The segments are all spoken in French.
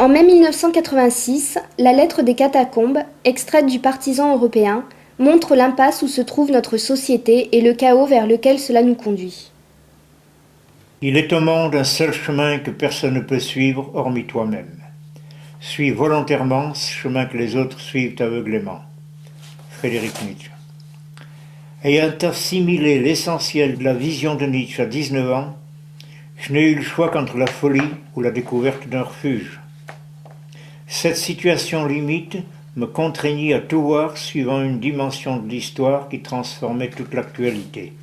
En mai 1986, la lettre des catacombes, extraite du Partisan européen, montre l'impasse où se trouve notre société et le chaos vers lequel cela nous conduit. Il est au monde un seul chemin que personne ne peut suivre hormis toi-même. Suis volontairement ce chemin que les autres suivent aveuglément. Frédéric Nietzsche. Ayant assimilé l'essentiel de la vision de Nietzsche à 19 ans, je n'ai eu le choix qu'entre la folie ou la découverte d'un refuge. Cette situation limite me contraignit à tout voir suivant une dimension de l'histoire qui transformait toute l'actualité.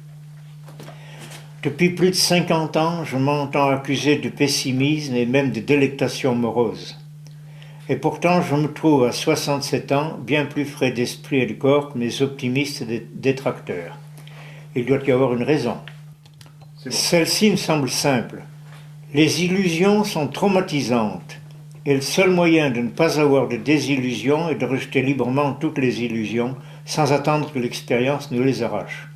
Depuis plus de 50 ans, je m'entends accusé de pessimisme et même de délectation morose. Et pourtant, je me trouve à 67 ans bien plus frais d'esprit et de corps que mes optimistes détracteurs. Il doit y avoir une raison. Celle-ci me semble simple. Les illusions sont traumatisantes, et le seul moyen de ne pas avoir de désillusions est de rejeter librement toutes les illusions, sans attendre que l'expérience nous les arrache.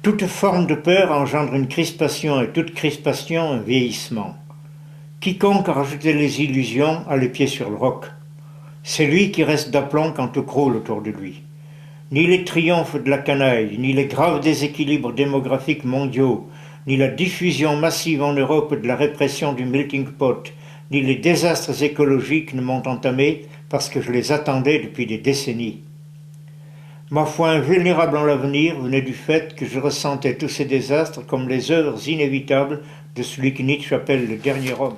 Toute forme de peur engendre une crispation, et toute crispation un vieillissement. Quiconque a rajouté les illusions a les pieds sur le roc. C'est lui qui reste d'aplomb quand tout croule autour de lui. Ni les triomphes de la canaille, ni les graves déséquilibres démographiques mondiaux, ni la diffusion massive en Europe de la répression du melting pot, ni les désastres écologiques ne m'ont entamé parce que je les attendais depuis des décennies. Ma foi invulnérable en l'avenir venait du fait que je ressentais tous ces désastres comme les œuvres inévitables de celui que Nietzsche appelle le dernier homme,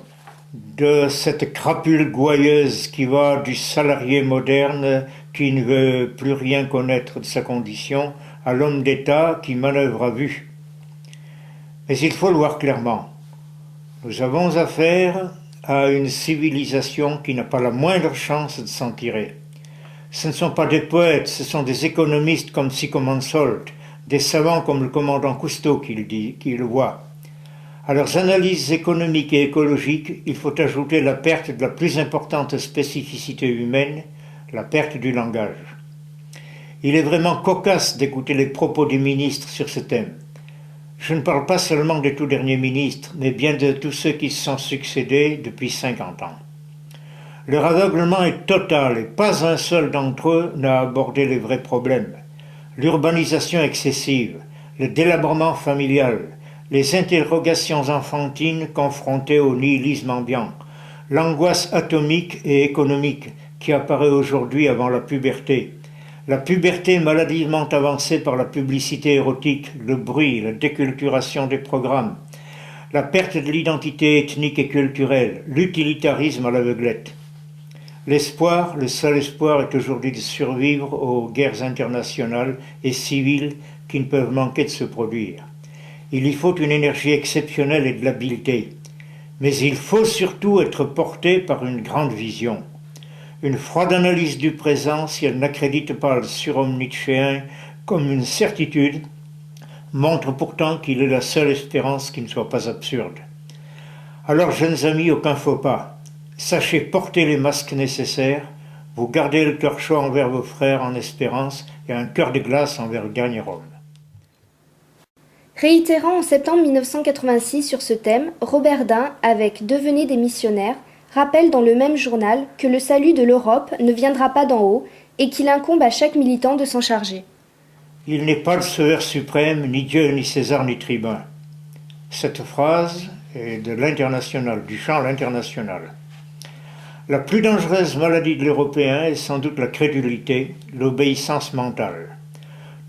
de cette crapule gouailleuse qui va du salarié moderne qui ne veut plus rien connaître de sa condition à l'homme d'État qui manœuvre à vue. Mais il faut le voir clairement. Nous avons affaire à une civilisation qui n'a pas la moindre chance de s'en tirer. Ce ne sont pas des poètes, ce sont des économistes comme Sico Mansolt, des savants comme le commandant Cousteau qui le voient. À leurs analyses économiques et écologiques, il faut ajouter la perte de la plus importante spécificité humaine, la perte du langage. Il est vraiment cocasse d'écouter les propos des ministres sur ce thème. Je ne parle pas seulement des tout derniers ministres, mais bien de tous ceux qui se sont succédés depuis 50 ans. Leur aveuglement est total et pas un seul d'entre eux n'a abordé les vrais problèmes. L'urbanisation excessive, le délabrement familial, les interrogations enfantines confrontées au nihilisme ambiant, l'angoisse atomique et économique qui apparaît aujourd'hui avant la puberté maladivement avancée par la publicité érotique, le bruit, la déculturation des programmes, la perte de l'identité ethnique et culturelle, l'utilitarisme à l'aveuglette. L'espoir, le seul espoir est aujourd'hui de survivre aux guerres internationales et civiles qui ne peuvent manquer de se produire. Il y faut une énergie exceptionnelle et de l'habileté, mais il faut surtout être porté par une grande vision. Une froide analyse du présent, si elle n'accrédite pas le surhomme nietzschéen comme une certitude, montre pourtant qu'il est la seule espérance qui ne soit pas absurde. Alors, jeunes amis, aucun faux pas. Sachez porter les masques nécessaires, vous gardez le cœur chaud envers vos frères en espérance et un cœur de glace envers le dernier homme. Réitérant en septembre 1986 sur ce thème, Robert Dain, avec Devenez des missionnaires, rappelle dans le même journal que le salut de l'Europe ne viendra pas d'en haut et qu'il incombe à chaque militant de s'en charger. Il n'est pas le sauveur suprême, ni Dieu, ni César, ni tribun. Cette phrase est de l'International, du champ L'International. La plus dangereuse maladie de l'Européen est sans doute la crédulité, l'obéissance mentale.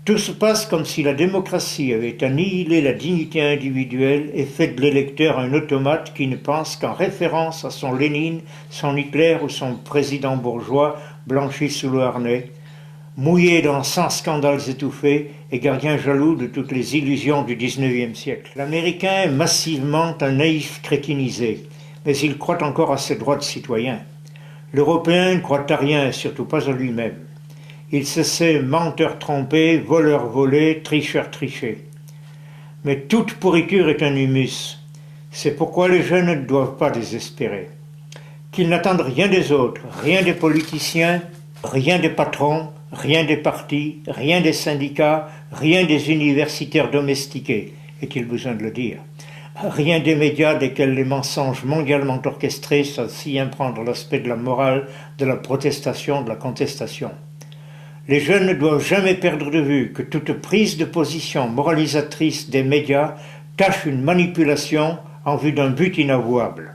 Tout se passe comme si la démocratie avait annihilé la dignité individuelle et fait de l'électeur un automate qui ne pense qu'en référence à son Lénine, son Hitler ou son président bourgeois blanchi sous le harnais, mouillé dans 100 scandales étouffés et gardien jaloux de toutes les illusions du XIXe siècle. L'Américain est massivement un naïf crétinisé, mais il croit encore à ses droits de citoyen. L'Européen ne croit à rien et surtout pas à lui-même. Il se sait menteur trompé, voleur volé, tricheur triché. Mais toute pourriture est un humus. C'est pourquoi les jeunes ne doivent pas désespérer. Qu'ils n'attendent rien des autres, rien des politiciens, rien des patrons, rien des partis, rien des syndicats, rien des universitaires domestiqués. Est-il besoin de le dire? Rien des médias desquels les mensonges mondialement orchestrés savent s'y imprendre l'aspect de la morale, de la protestation, de la contestation. Les jeunes ne doivent jamais perdre de vue que toute prise de position moralisatrice des médias cache une manipulation en vue d'un but inavouable.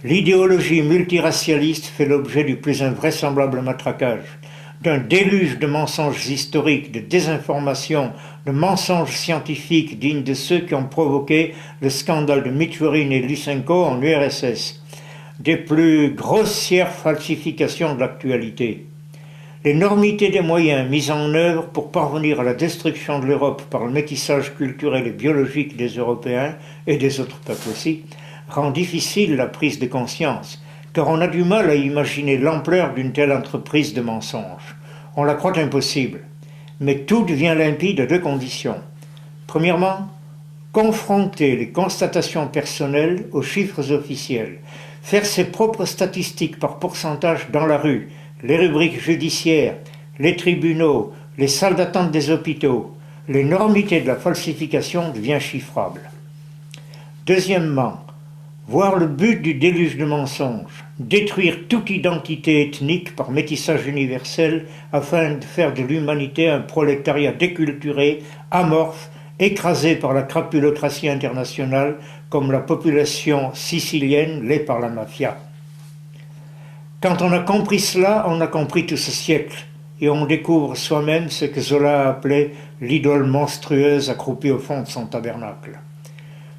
L'idéologie multiracialiste fait l'objet du plus invraisemblable matraquage, d'un déluge de mensonges historiques, de désinformation, de mensonges scientifiques dignes de ceux qui ont provoqué le scandale de Mitchourine et Lysenko en URSS, des plus grossières falsifications de l'actualité. L'énormité des moyens mis en œuvre pour parvenir à la destruction de l'Europe par le métissage culturel et biologique des Européens et des autres peuples aussi, rend difficile la prise de conscience, car on a du mal à imaginer l'ampleur d'une telle entreprise de mensonges. On la croit impossible, mais tout devient limpide à deux conditions. Premièrement, confronter les constatations personnelles aux chiffres officiels, faire ses propres statistiques par pourcentage dans la rue, les rubriques judiciaires, les tribunaux, les salles d'attente des hôpitaux, l'énormité de la falsification devient chiffrable. Deuxièmement, voir le but du déluge de mensonges, détruire toute identité ethnique par métissage universel afin de faire de l'humanité un prolétariat déculturé, amorphe, écrasé par la crapulocratie internationale comme la population sicilienne l'est par la mafia. Quand on a compris cela, on a compris tout ce siècle, et on découvre soi-même ce que Zola a appelé l'idole monstrueuse accroupie au fond de son tabernacle.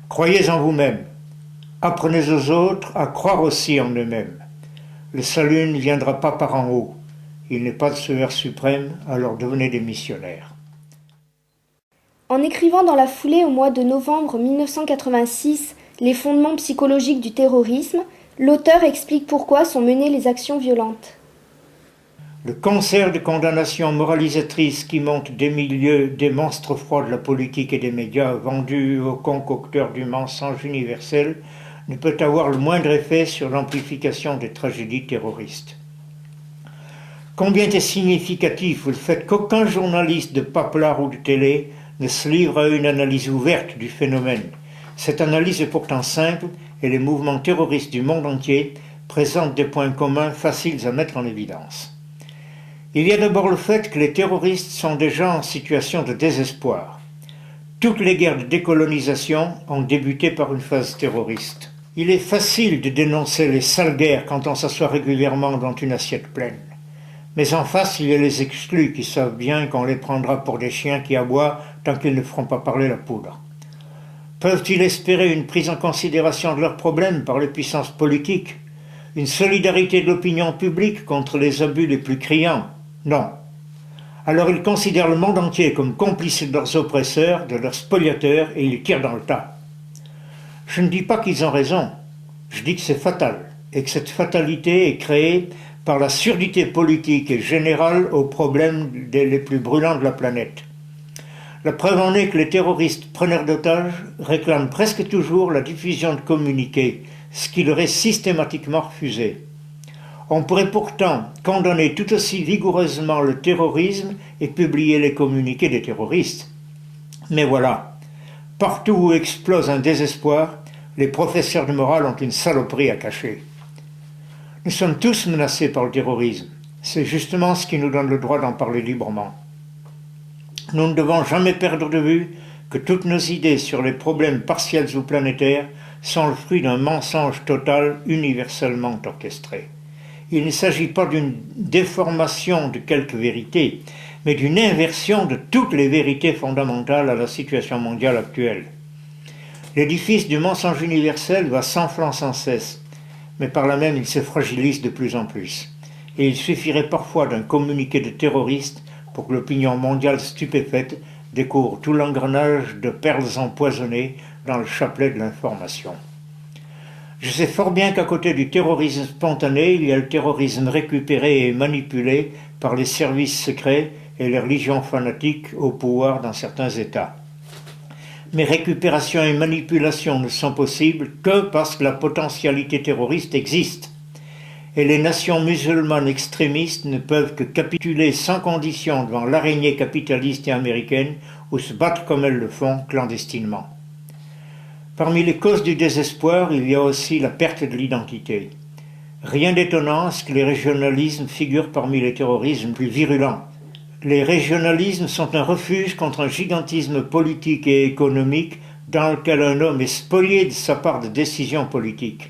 Croyez en vous-même. Apprenez aux autres à croire aussi en eux-mêmes. Le salut ne viendra pas par en haut. Il n'est pas de sauveur suprême, alors devenez des missionnaires. En écrivant dans la foulée au mois de novembre 1986 les fondements psychologiques du terrorisme, l'auteur explique pourquoi sont menées les actions violentes. Le concert de condamnations moralisatrices qui monte des milieux des monstres froids de la politique et des médias vendus aux concocteurs du mensonge universel ne peut avoir le moindre effet sur l'amplification des tragédies terroristes. Combien est significatif le fait qu'aucun journaliste de paplard ou de télé ne se livre à une analyse ouverte du phénomène. Cette analyse est pourtant simple et les mouvements terroristes du monde entier présentent des points communs faciles à mettre en évidence. Il y a d'abord le fait que les terroristes sont des gens en situation de désespoir. Toutes les guerres de décolonisation ont débuté par une phase terroriste. Il est facile de dénoncer les sales guerres quand on s'assoit régulièrement dans une assiette pleine. Mais en face, il y a les exclus qui savent bien qu'on les prendra pour des chiens qui aboient tant qu'ils ne feront pas parler la poudre. Peuvent-ils espérer une prise en considération de leurs problèmes par les puissances politiques, une solidarité de l'opinion publique contre les abus les plus criants? Non. Alors ils considèrent le monde entier comme complice de leurs oppresseurs, de leurs spoliateurs, et ils tirent dans le tas. Je ne dis pas qu'ils ont raison, je dis que c'est fatal, et que cette fatalité est créée par la surdité politique et générale aux problèmes les plus brûlants de la planète. La preuve en est que les terroristes preneurs d'otages réclament presque toujours la diffusion de communiqués, ce qui leur est systématiquement refusé. On pourrait pourtant condamner tout aussi vigoureusement le terrorisme et publier les communiqués des terroristes. Mais voilà, partout où explose un désespoir, les professeurs de morale ont une saloperie à cacher. Nous sommes tous menacés par le terrorisme. C'est justement ce qui nous donne le droit d'en parler librement. Nous ne devons jamais perdre de vue que toutes nos idées sur les problèmes partiels ou planétaires sont le fruit d'un mensonge total universellement orchestré. Il ne s'agit pas d'une déformation de quelques vérités, mais d'une inversion de toutes les vérités fondamentales à la situation mondiale actuelle. L'édifice du mensonge universel va s'enflant sans cesse, mais par là même il se fragilise de plus en plus. Et il suffirait parfois d'un communiqué de terroristes pour que l'opinion mondiale stupéfaite découvre tout l'engrenage de perles empoisonnées dans le chapelet de l'information. Je sais fort bien qu'à côté du terrorisme spontané, il y a le terrorisme récupéré et manipulé par les services secrets et les religions fanatiques au pouvoir dans certains États. Mais récupération et manipulation ne sont possibles que parce que la potentialité terroriste existe. Et les nations musulmanes extrémistes ne peuvent que capituler sans condition devant l'araignée capitaliste et américaine ou se battre comme elles le font clandestinement. Parmi les causes du désespoir, il y a aussi la perte de l'identité. Rien d'étonnant à ce que les régionalismes figurent parmi les terrorismes plus virulents. Les régionalismes sont un refuge contre un gigantisme politique et économique dans lequel un homme est spolié de sa part de décision politique.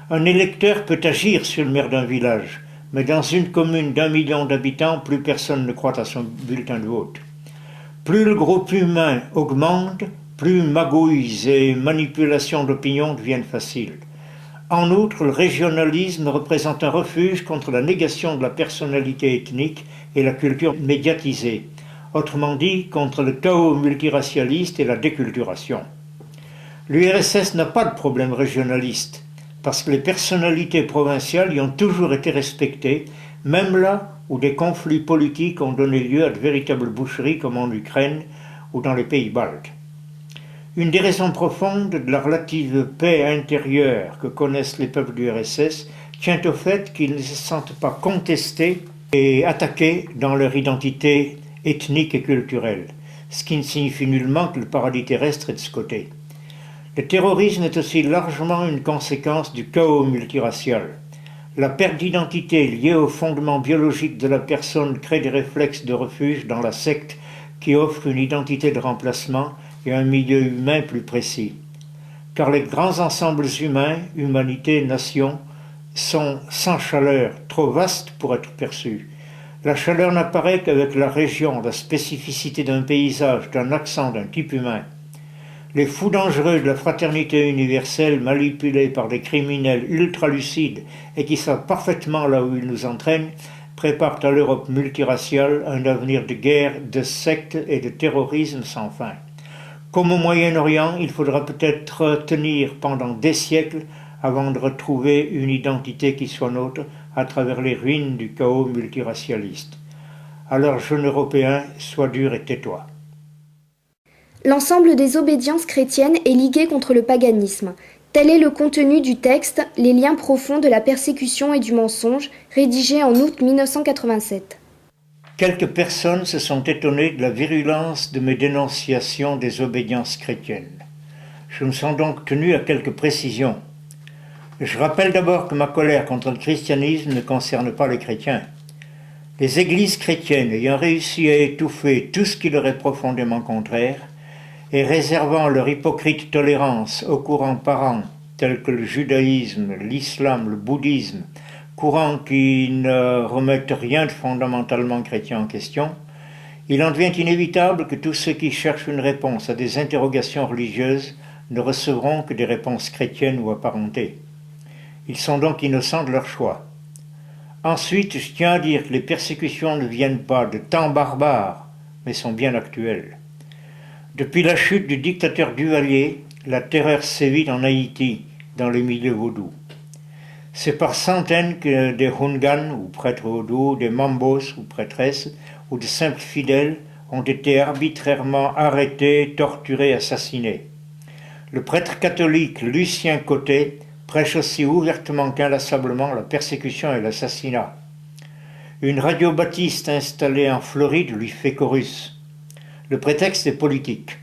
Un électeur peut agir sur le maire d'un village, mais dans une commune d'1 million d'habitants, plus personne ne croit à son bulletin de vote. Plus le groupe humain augmente, plus magouilles et manipulations d'opinion deviennent faciles. En outre, le régionalisme représente un refuge contre la négation de la personnalité ethnique et la culture médiatisée, autrement dit contre le chaos multiracialiste et la déculturation. L'URSS n'a pas de problème régionaliste, parce que les personnalités provinciales y ont toujours été respectées, même là où des conflits politiques ont donné lieu à de véritables boucheries comme en Ukraine ou dans les pays baltes. Une des raisons profondes de la relative paix intérieure que connaissent les peuples du RSS tient au fait qu'ils ne se sentent pas contestés et attaqués dans leur identité ethnique et culturelle, ce qui ne signifie nullement que le paradis terrestre est de ce côté. Le terrorisme est aussi largement une conséquence du chaos multiracial. La perte d'identité liée au fondement biologique de la personne crée des réflexes de refuge dans la secte qui offre une identité de remplacement et un milieu humain plus précis. Car les grands ensembles humains, humanité, nation, sont sans chaleur, trop vastes pour être perçus. La chaleur n'apparaît qu'avec la région, la spécificité d'un paysage, d'un accent, d'un type humain. Les fous dangereux de la fraternité universelle, manipulés par des criminels ultra-lucides et qui savent parfaitement là où ils nous entraînent, préparent à l'Europe multiraciale un avenir de guerre, de sectes et de terrorisme sans fin. Comme au Moyen-Orient, il faudra peut-être tenir pendant des siècles avant de retrouver une identité qui soit nôtre à travers les ruines du chaos multiracialiste. Alors, jeune Européen, sois dur et tais-toi. L'ensemble des obédiences chrétiennes est ligué contre le paganisme. Tel est le contenu du texte « Les liens profonds de la persécution et du mensonge » rédigé en août 1987. Quelques personnes se sont étonnées de la virulence de mes dénonciations des obédiences chrétiennes. Je me sens donc tenu à quelques précisions. Je rappelle d'abord que ma colère contre le christianisme ne concerne pas les chrétiens. Les églises chrétiennes ayant réussi à étouffer tout ce qui leur est profondément contraire, et réservant leur hypocrite tolérance aux courants parents tels que le judaïsme, l'islam, le bouddhisme, courants qui ne remettent rien de fondamentalement chrétien en question, il en devient inévitable que tous ceux qui cherchent une réponse à des interrogations religieuses ne recevront que des réponses chrétiennes ou apparentées. Ils sont donc innocents de leur choix. Ensuite, je tiens à dire que les persécutions ne viennent pas de temps barbares, mais sont bien actuelles. Depuis la chute du dictateur Duvalier, la terreur sévit en Haïti, dans les milieux vaudous. C'est par centaines que des Hungans, ou prêtres vaudous, des Mambos, ou prêtresses, ou de simples fidèles, ont été arbitrairement arrêtés, torturés, assassinés. Le prêtre catholique Lucien Côté prêche aussi ouvertement qu'inlassablement la persécution et l'assassinat. Une radio baptiste installée en Floride lui fait chorus. Le prétexte est politique.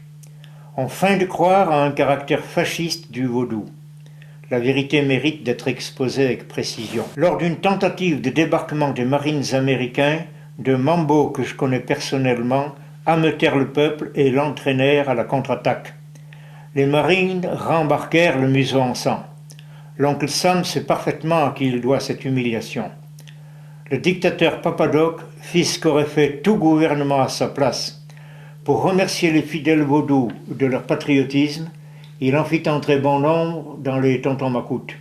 On feint de croire à un caractère fasciste du vaudou. La vérité mérite d'être exposée avec précision. Lors d'une tentative de débarquement des Marines américains, deux Mambos que je connais personnellement ameutèrent le peuple et l'entraînèrent à la contre-attaque. Les Marines rembarquèrent le museau en sang. L'oncle Sam sait parfaitement à qui il doit cette humiliation. Le dictateur Papadoc fit ce qu'aurait fait tout gouvernement à sa place. Pour remercier les fidèles vaudous de leur patriotisme, il en fit entrer bon nombre dans les tontons macoutes.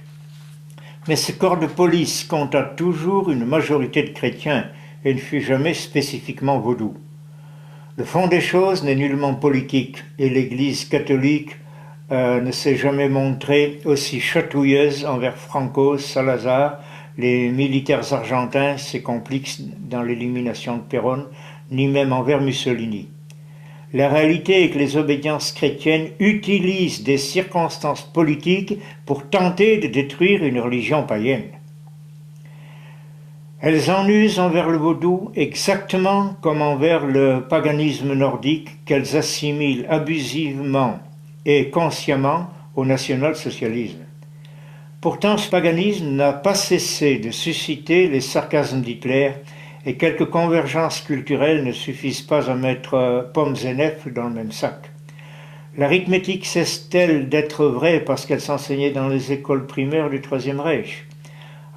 Mais ce corps de police compta toujours une majorité de chrétiens et ne fut jamais spécifiquement vaudou. Le fond des choses n'est nullement politique et l'Église catholique ne s'est jamais montrée aussi chatouilleuse envers Franco, Salazar, les militaires argentins, ses complices dans l'élimination de Perón, ni même envers Mussolini. La réalité est que les obédiences chrétiennes utilisent des circonstances politiques pour tenter de détruire une religion païenne. Elles en usent envers le vaudou exactement comme envers le paganisme nordique qu'elles assimilent abusivement et consciemment au national-socialisme. Pourtant, ce paganisme n'a pas cessé de susciter les sarcasmes d'Hitler et quelques convergences culturelles ne suffisent pas à mettre pommes et nèfles dans le même sac. L'arithmétique cesse-t-elle d'être vraie parce qu'elle s'enseignait dans les écoles primaires du Troisième Reich?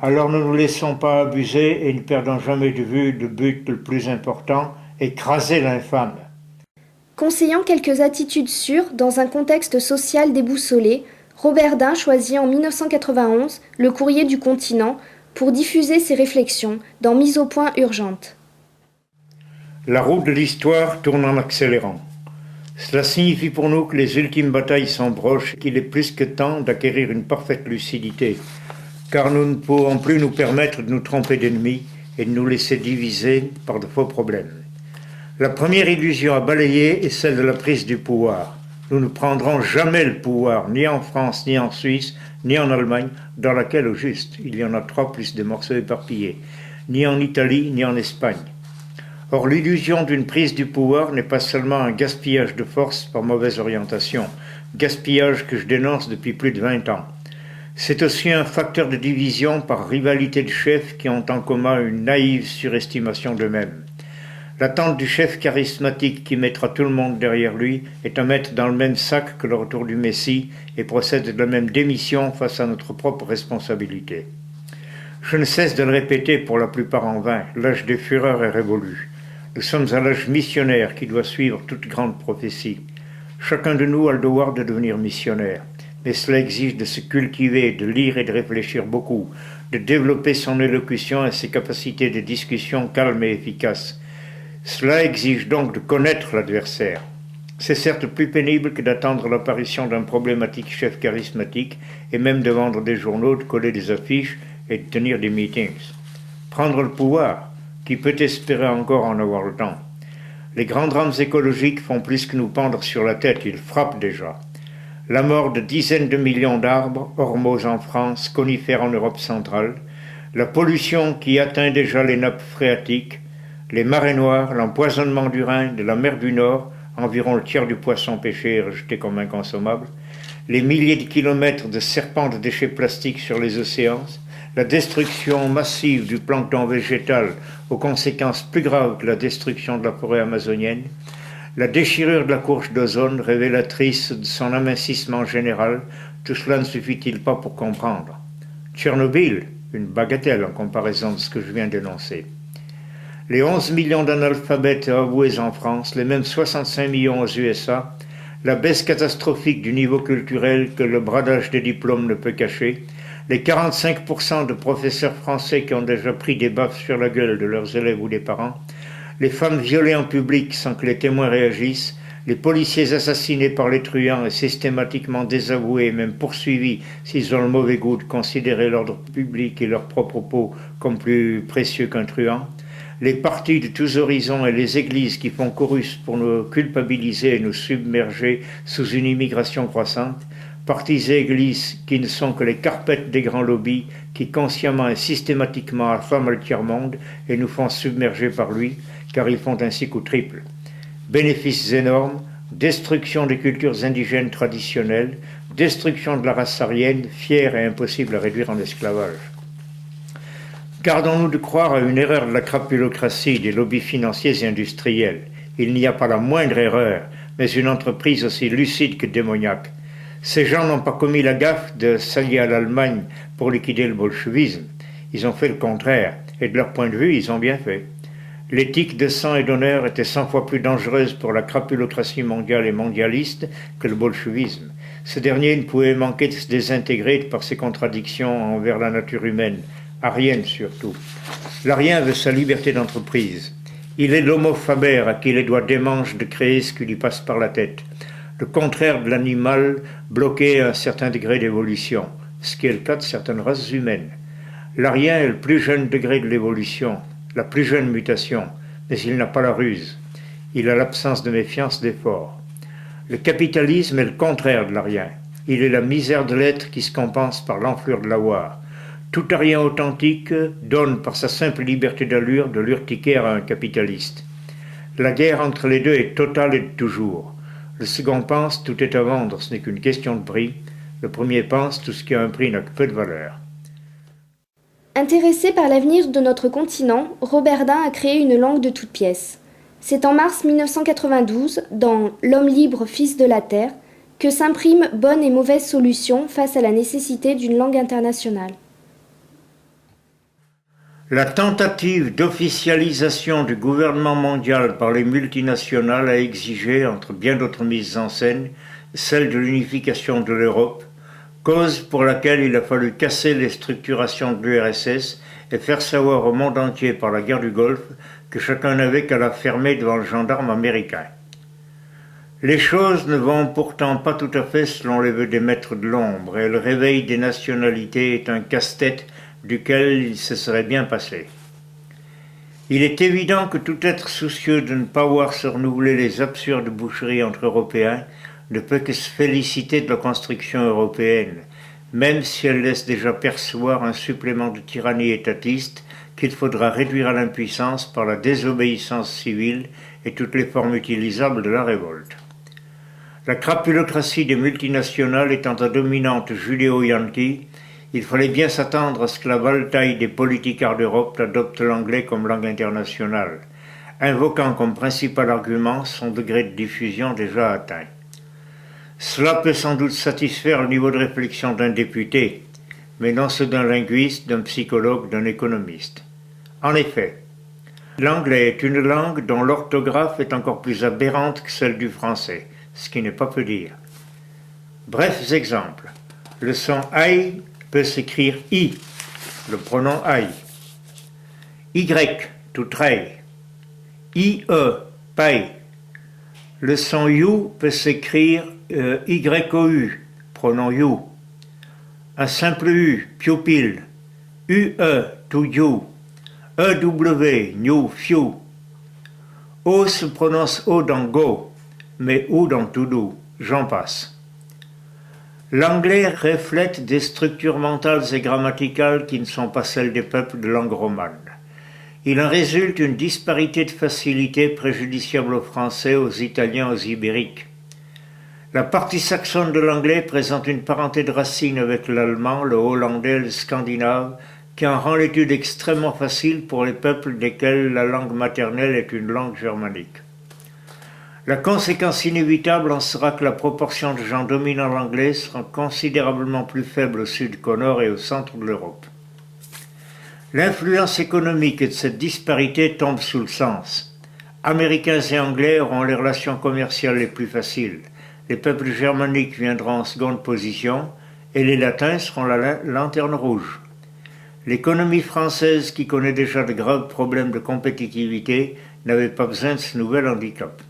Alors ne nous laissons pas abuser et ne perdons jamais de vue le but le plus important, écraser l'infâme. Conseillant quelques attitudes sûres dans un contexte social déboussolé, Roberdin choisit en 1991 le Courrier du Continent pour diffuser ses réflexions dans Mise au point urgente. La roue de l'histoire tourne en accélérant. Cela signifie pour nous que les ultimes batailles sont proches et qu'il est plus que temps d'acquérir une parfaite lucidité, car nous ne pouvons plus nous permettre de nous tromper d'ennemis et de nous laisser diviser par de faux problèmes. La première illusion à balayer est celle de la prise du pouvoir. Nous ne prendrons jamais le pouvoir, ni en France, ni en Suisse, ni en Allemagne, dans laquelle au juste il y en a 3 plus des morceaux éparpillés, ni en Italie, ni en Espagne. Or, l'illusion d'une prise du pouvoir n'est pas seulement un gaspillage de force par mauvaise orientation, gaspillage que je dénonce depuis plus de 20 ans. C'est aussi un facteur de division par rivalité de chefs qui ont en commun une naïve surestimation d'eux-mêmes. L'attente du chef charismatique qui mettra tout le monde derrière lui est à mettre dans le même sac que le retour du Messie et procède de la même démission face à notre propre responsabilité. Je ne cesse de le répéter pour la plupart en vain, l'âge des fureurs est révolu. Nous sommes à l'âge missionnaire qui doit suivre toute grande prophétie. Chacun de nous a le devoir de devenir missionnaire, mais cela exige de se cultiver, de lire et de réfléchir beaucoup, de développer son élocution et ses capacités de discussion calmes et efficaces. Cela exige donc de connaître l'adversaire. C'est certes plus pénible que d'attendre l'apparition d'un problématique chef charismatique et même de vendre des journaux, de coller des affiches et de tenir des meetings. Prendre le pouvoir, qui peut espérer encore en avoir le temps. Les grands drames écologiques font plus que nous pendre sur la tête, ils frappent déjà. La mort de dizaines de millions d'arbres, ormeaux en France, conifères en Europe centrale, la pollution qui atteint déjà les nappes phréatiques, les marées noires, l'empoisonnement du Rhin, de la mer du Nord, environ le tiers du poisson pêché est rejeté comme inconsommable, les milliers de kilomètres de serpents de déchets plastiques sur les océans, la destruction massive du plancton végétal aux conséquences plus graves que la destruction de la forêt amazonienne, la déchirure de la couche d'ozone révélatrice de son amincissement général, tout cela ne suffit-il pas pour comprendre? Tchernobyl, une bagatelle en comparaison de ce que je viens d'énoncer. Les 11 millions d'analphabètes avoués en France, les mêmes 65 millions aux USA, la baisse catastrophique du niveau culturel que le bradage des diplômes ne peut cacher, les 45% de professeurs français qui ont déjà pris des baffes sur la gueule de leurs élèves ou des parents, les femmes violées en public sans que les témoins réagissent, les policiers assassinés par les truands et systématiquement désavoués et même poursuivis s'ils ont le mauvais goût de considérer l'ordre public et leur propre peau comme plus précieux qu'un truand, les partis de tous horizons et les églises qui font chorus pour nous culpabiliser et nous submerger sous une immigration croissante, partis et églises qui ne sont que les carpettes des grands lobbies qui consciemment et systématiquement affament le tiers-monde et nous font submerger par lui, car ils font ainsi coup triple. Bénéfices énormes, destruction des cultures indigènes traditionnelles, destruction de la race aryenne, fière et impossible à réduire en esclavage. Gardons-nous de croire à une erreur de la crapulocratie des lobbies financiers et industriels. Il n'y a pas la moindre erreur, mais une entreprise aussi lucide que démoniaque. Ces gens n'ont pas commis la gaffe de s'allier à l'Allemagne pour liquider le bolchevisme. Ils ont fait le contraire, et de leur point de vue, ils ont bien fait. L'éthique de sang et d'honneur était 100 fois plus dangereuse pour la crapulocratie mondiale et mondialiste que le bolchevisme. Ce dernier ne pouvait manquer de se désintégrer par ses contradictions envers la nature humaine, aryenne surtout. L'arien veut sa liberté d'entreprise. Il est l'homo faber à qui les doigts démangent de créer ce qui lui passe par la tête. Le contraire de l'animal bloqué à un certain degré d'évolution, ce qui est le cas de certaines races humaines. L'arien est le plus jeune degré de l'évolution, la plus jeune mutation, mais il n'a pas la ruse. Il a l'absence de méfiance d'effort. Le capitalisme est le contraire de l'arien. Il est la misère de l'être qui se compense par l'enflure de l'avoir. Tout arien authentique donne par sa simple liberté d'allure de l'urticaire à un capitaliste. La guerre entre les deux est totale et de toujours. Le second pense tout est à vendre, ce n'est qu'une question de prix. Le premier pense tout ce qui a un prix n'a que peu de valeur. Intéressé par l'avenir de notre continent, Roberdin a créé une langue de toutes pièces. C'est en mars 1992, dans L'homme libre, fils de la terre, que s'impriment bonnes et mauvaises solutions face à la nécessité d'une langue internationale. La tentative d'officialisation du gouvernement mondial par les multinationales a exigé, entre bien d'autres mises en scène, celle de l'unification de l'Europe, cause pour laquelle il a fallu casser les structurations de l'URSS et faire savoir au monde entier par la guerre du Golfe que chacun n'avait qu'à la fermer devant le gendarme américain. Les choses ne vont pourtant pas tout à fait selon les vœux des maîtres de l'ombre, et le réveil des nationalités est un casse-tête duquel il se serait bien passé. Il est évident que tout être soucieux de ne pas voir se renouveler les absurdes boucheries entre Européens ne peut que se féliciter de la construction européenne, même si elle laisse déjà percevoir un supplément de tyrannie étatiste qu'il faudra réduire à l'impuissance par la désobéissance civile et toutes les formes utilisables de la révolte. La crapulocratie des multinationales étant à dominante judéo-yankee, il fallait bien s'attendre à ce que la valetaille des politicards d'Europe adopte l'anglais comme langue internationale, invoquant comme principal argument son degré de diffusion déjà atteint. Cela peut sans doute satisfaire le niveau de réflexion d'un député, mais non ceux d'un linguiste, d'un psychologue, d'un économiste. En effet, l'anglais est une langue dont l'orthographe est encore plus aberrante que celle du français, ce qui n'est pas peu dire. Brefs exemples. Le son « I » peut s'écrire « I », le pronom « I ». « Y », to try. « I-E », pay. Le son « you » peut s'écrire Y-O-U, pronom you. Un simple U, pupil. U-E, to you. E-W, new, few. O se prononce O dans go, mais ou dans to do, j'en passe. L'anglais reflète des structures mentales et grammaticales qui ne sont pas celles des peuples de langue romane. Il en résulte une disparité de facilité préjudiciable aux Français, aux Italiens, aux Ibériques. La partie saxonne de l'anglais présente une parenté de racines avec l'allemand, le hollandais, le scandinave, qui en rend l'étude extrêmement facile pour les peuples desquels la langue maternelle est une langue germanique. La conséquence inévitable en sera que la proportion de gens dominant l'anglais sera considérablement plus faible au sud qu'au nord et au centre de l'Europe. L'influence économique de cette disparité tombe sous le sens. Américains et Anglais auront les relations commerciales les plus faciles. Les peuples germaniques viendront en seconde position et les latins seront la lanterne rouge. L'économie française, qui connaît déjà de graves problèmes de compétitivité, n'avait pas besoin de ce nouvel handicap.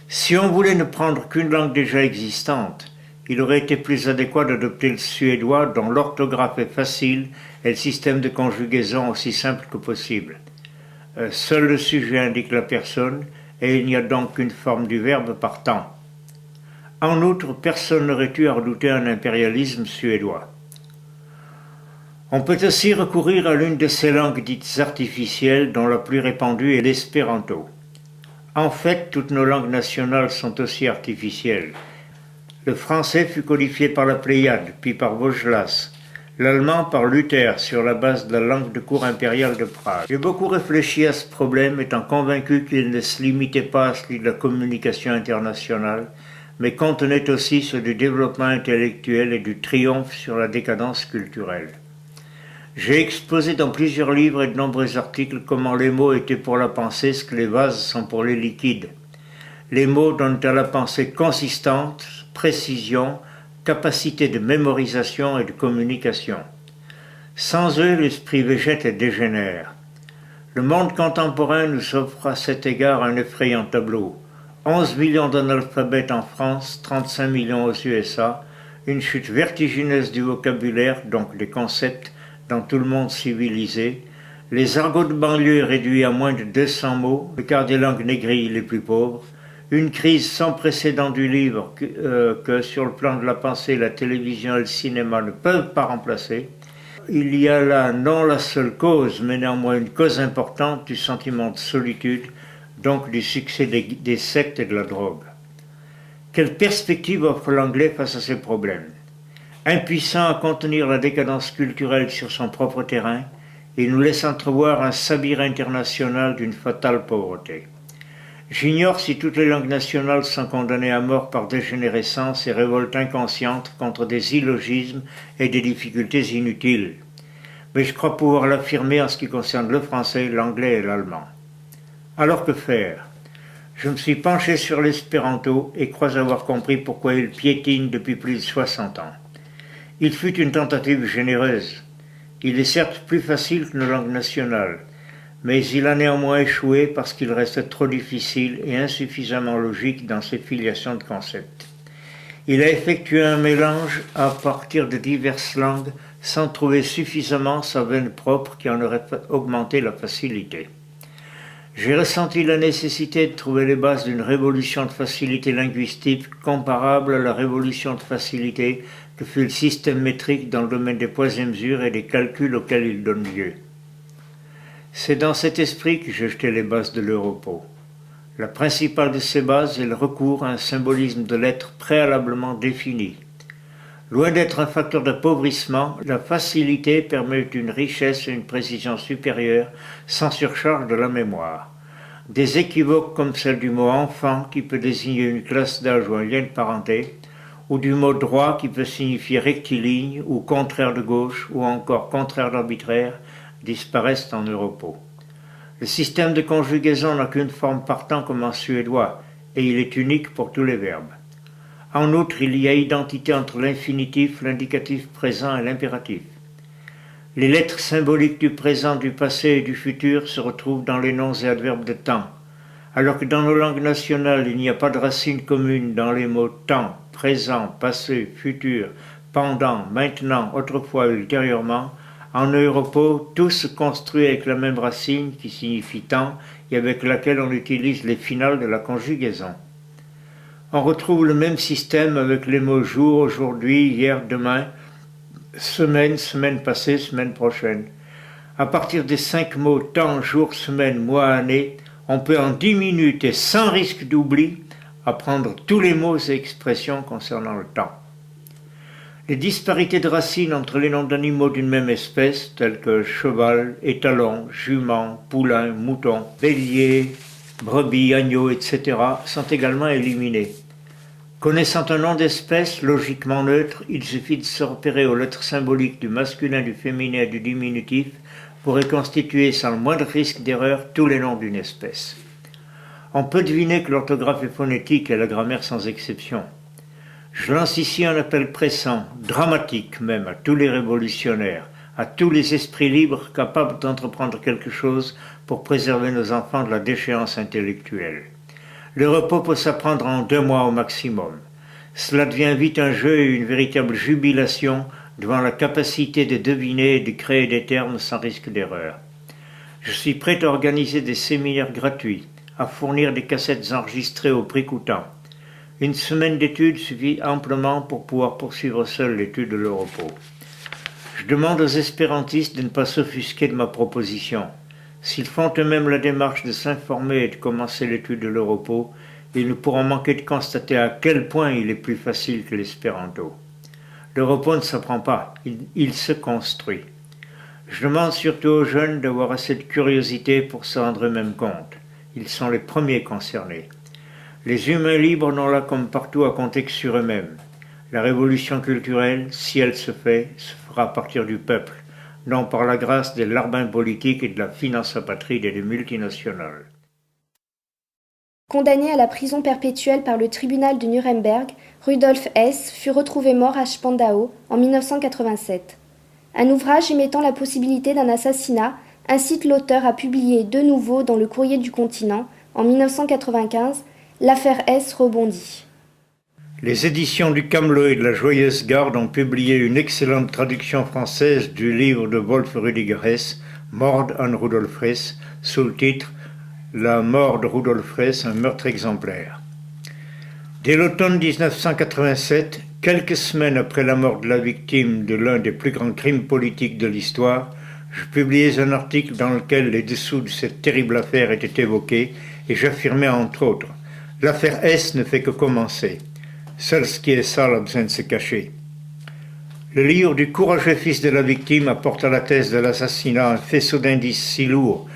Si on voulait ne prendre qu'une langue déjà existante, il aurait été plus adéquat d'adopter le suédois dont l'orthographe est facile et le système de conjugaison aussi simple que possible. Seul le sujet indique la personne et il n'y a donc qu'une forme du verbe par temps. En outre, personne n'aurait eu à redouter un impérialisme suédois. On peut aussi recourir à l'une de ces langues dites artificielles dont la plus répandue est l'espéranto. En fait, toutes nos langues nationales sont aussi artificielles. Le français fut codifié par la Pléiade, puis par Vaugelas. L'allemand par Luther, sur la base de la langue de cour impériale de Prague. J'ai beaucoup réfléchi à ce problème, étant convaincu qu'il ne se limitait pas à celui de la communication internationale, mais contenait aussi ceux du développement intellectuel et du triomphe sur la décadence culturelle. J'ai exposé dans plusieurs livres et de nombreux articles comment les mots étaient pour la pensée ce que les vases sont pour les liquides. Les mots donnent à la pensée consistance, précision, capacité de mémorisation et de communication. Sans eux, l'esprit végète et dégénère. Le monde contemporain nous offre à cet égard un effrayant tableau. 11 millions d'analphabètes en France, 35 millions aux USA, une chute vertigineuse du vocabulaire, donc des concepts, dans tout le monde civilisé, les argots de banlieue réduits à moins de 200 mots, le quart des langues négrilles les plus pauvres, une crise sans précédent du livre que sur le plan de la pensée, la télévision et le cinéma ne peuvent pas remplacer. Il y a là non la seule cause, mais néanmoins une cause importante du sentiment de solitude, donc du succès des sectes et de la drogue. Quelle perspective offre l'anglais face à ces problèmes? Impuissant à contenir la décadence culturelle sur son propre terrain, il nous laisse entrevoir un sabir international d'une fatale pauvreté. J'ignore si toutes les langues nationales sont condamnées à mort par dégénérescence et révolte inconsciente contre des illogismes et des difficultés inutiles. Mais je crois pouvoir l'affirmer en ce qui concerne le français, l'anglais et l'allemand. Alors que faire? Je me suis penché sur l'espéranto et crois avoir compris pourquoi il piétine depuis plus de 60 ans. Il fut une tentative généreuse. Il est certes plus facile que nos langues nationales, mais il a néanmoins échoué parce qu'il reste trop difficile et insuffisamment logique dans ses filiations de concepts. Il a effectué un mélange à partir de diverses langues sans trouver suffisamment sa veine propre qui en aurait augmenté la facilité. J'ai ressenti la nécessité de trouver les bases d'une révolution de facilité linguistique comparable à la révolution de facilité que fut le système métrique dans le domaine des poids et mesures et des calculs auxquels il donne lieu. C'est dans cet esprit que j'ai jeté les bases de l'Europo. La principale de ces bases est le recours à un symbolisme de lettres préalablement défini. Loin d'être un facteur d'appauvrissement, la facilité permet une richesse et une précision supérieure sans surcharge de la mémoire. Des équivoques comme celle du mot enfant qui peut désigner une classe d'âge ou un lien de parenté, ou du mot droit qui peut signifier rectiligne ou contraire de gauche ou encore contraire d'arbitraire, disparaissent en Europo. Le système de conjugaison n'a qu'une forme partant comme en suédois, et il est unique pour tous les verbes. En outre, il y a identité entre l'infinitif, l'indicatif présent et l'impératif. Les lettres symboliques du présent, du passé et du futur se retrouvent dans les noms et adverbes de temps, alors que dans nos langues nationales, il n'y a pas de racine commune dans les mots temps, présent, passé, futur, pendant, maintenant, autrefois, ultérieurement. En Europo, tout se construit avec la même racine qui signifie temps et avec laquelle on utilise les finales de la conjugaison. On retrouve le même système avec les mots jour, aujourd'hui, hier, demain, semaine, semaine passée, semaine prochaine. À partir des 5 mots temps, jour, semaine, mois, année, on peut en 10 minutes et sans risque d'oubli apprendre tous les mots et expressions concernant le temps. Les disparités de racines entre les noms d'animaux d'une même espèce, tels que cheval, étalon, jument, poulain, mouton, bélier, brebis, agneau, etc., sont également éliminées. Connaissant un nom d'espèce logiquement neutre, il suffit de se repérer aux lettres symboliques du masculin, du féminin et du diminutif pour reconstituer sans le moindre risque d'erreur tous les noms d'une espèce. On peut deviner que l'orthographe est phonétique et la grammaire sans exception. Je lance ici un appel pressant, dramatique même, à tous les révolutionnaires, à tous les esprits libres capables d'entreprendre quelque chose pour préserver nos enfants de la déchéance intellectuelle. Le repos peut s'apprendre en 2 mois au maximum. Cela devient vite un jeu et une véritable jubilation devant la capacité de deviner et de créer des termes sans risque d'erreur. Je suis prêt à organiser des séminaires gratuits, à fournir des cassettes enregistrées au prix coûtant. Une semaine d'études suffit amplement pour pouvoir poursuivre seul l'étude de l'Europo. Je demande aux espérantistes de ne pas s'offusquer de ma proposition. S'ils font eux-mêmes la démarche de s'informer et de commencer l'étude de l'Europo, ils ne pourront manquer de constater à quel point il est plus facile que l'espéranto. L'Europo ne s'apprend pas, il se construit. Je demande surtout aux jeunes d'avoir assez de curiosité pour se rendre eux-mêmes compte. Ils sont les premiers concernés. Les humains libres n'ont là comme partout à compter que sur eux-mêmes. La révolution culturelle, si elle se fait, se fera à partir du peuple, non par la grâce des larbins politiques et de la finance apatride et des multinationales. Condamné à la prison perpétuelle par le tribunal de Nuremberg, Rudolf Hess fut retrouvé mort à Spandau en 1987. Un ouvrage émettant la possibilité d'un assassinat incite l'auteur à publier de nouveau dans le Courrier du Continent, en 1995, l'affaire Hess rebondit. Les éditions du Camelot et de la Joyeuse Garde ont publié une excellente traduction française du livre de Wolf Rüdiger Hess, Mord an Rudolf Hess, sous le titre La mort de Rudolf Hess, un meurtre exemplaire. Dès l'automne 1987, quelques semaines après la mort de la victime de l'un des plus grands crimes politiques de l'histoire, je publiais un article dans lequel les dessous de cette terrible affaire étaient évoqués et j'affirmais entre autres « L'affaire Hess ne fait que commencer. Seul ce qui est sale a besoin de se cacher. Le livre du courageux fils de la victime apporte à la thèse de l'assassinat un faisceau d'indices si lourd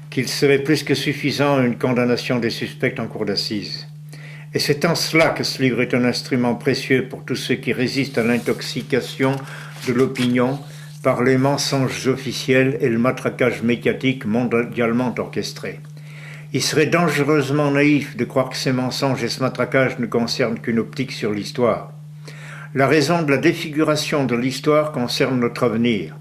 qu'il serait plus que suffisant à une condamnation des suspects en cour d'assises. Et c'est en cela que ce livre est un instrument précieux pour tous ceux qui résistent à l'intoxication de l'opinion par les mensonges officiels et le matraquage médiatique mondialement orchestré. Il serait dangereusement naïf de croire que ces mensonges et ce matraquage ne concernent qu'une optique sur l'histoire. La raison de la défiguration de l'histoire concerne notre avenir.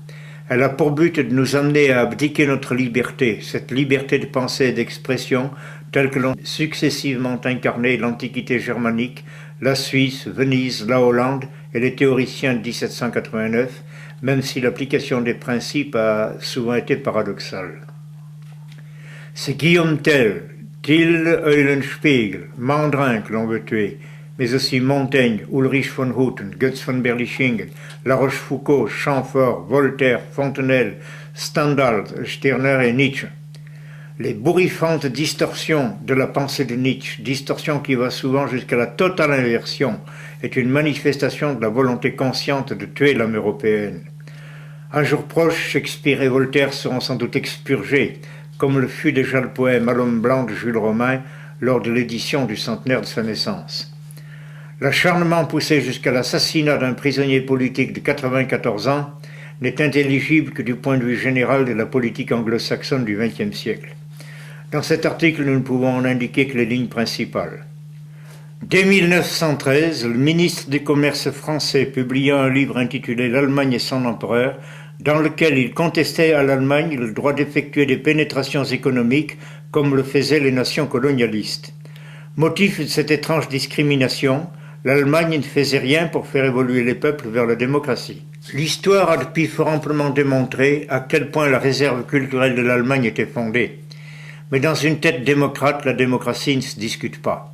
Elle a pour but de nous amener à abdiquer notre liberté, cette liberté de pensée et d'expression telle que l'ont successivement incarné l'Antiquité germanique, la Suisse, Venise, la Hollande et les théoriciens de 1789, même si l'application des principes a souvent été paradoxale. C'est Guillaume Tell, Till Eulenspiegel, Mandrin que l'on veut tuer, mais aussi Montaigne, Ulrich von Hutten, Götz von Berlichingen, La Rochefoucauld, Chamfort, Voltaire, Fontenelle, Stendhal, Stirner et Nietzsche. Les bourrifantes distorsions de la pensée de Nietzsche, distorsion qui va souvent jusqu'à la totale inversion, est une manifestation de la volonté consciente de tuer l'âme européenne. Un jour proche, Shakespeare et Voltaire seront sans doute expurgés, comme le fut déjà le poème à l'homme blanc de Jules Romain lors de l'édition du centenaire de sa naissance. L'acharnement poussé jusqu'à l'assassinat d'un prisonnier politique de 94 ans n'est intelligible que du point de vue général de la politique anglo-saxonne du XXe siècle. Dans cet article, nous ne pouvons en indiquer que les lignes principales. Dès 1913, le ministre des Commerces français publia un livre intitulé « L'Allemagne et son empereur », dans lequel il contestait à l'Allemagne le droit d'effectuer des pénétrations économiques comme le faisaient les nations colonialistes. Motif de cette étrange discrimination, l'Allemagne ne faisait rien pour faire évoluer les peuples vers la démocratie. L'histoire a depuis fort amplement démontré à quel point la réserve culturelle de l'Allemagne était fondée. Mais dans une tête démocrate, la démocratie ne se discute pas.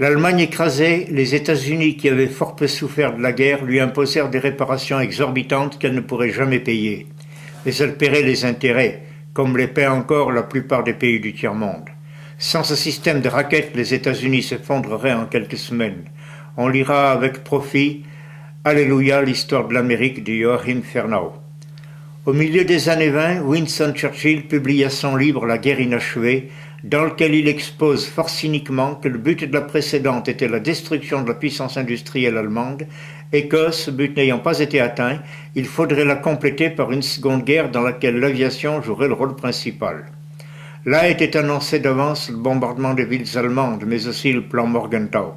L'Allemagne écrasée, les États-Unis, qui avaient fort peu souffert de la guerre, lui imposèrent des réparations exorbitantes qu'elle ne pourrait jamais payer. Mais elle paierait les intérêts, comme les paient encore la plupart des pays du tiers-monde. Sans ce système de raquettes, les États-Unis s'effondreraient en quelques semaines. On lira avec profit « Alléluia, l'histoire de l'Amérique » de Joachim Fernau. Au milieu des années 20, Winston Churchill publia son livre « La guerre inachevée », dans lequel il expose fort cyniquement que le but de la précédente était la destruction de la puissance industrielle allemande et que, ce but n'ayant pas été atteint, il faudrait la compléter par une seconde guerre dans laquelle l'aviation jouerait le rôle principal. Là était annoncé d'avance le bombardement des villes allemandes, mais aussi le plan Morgenthau.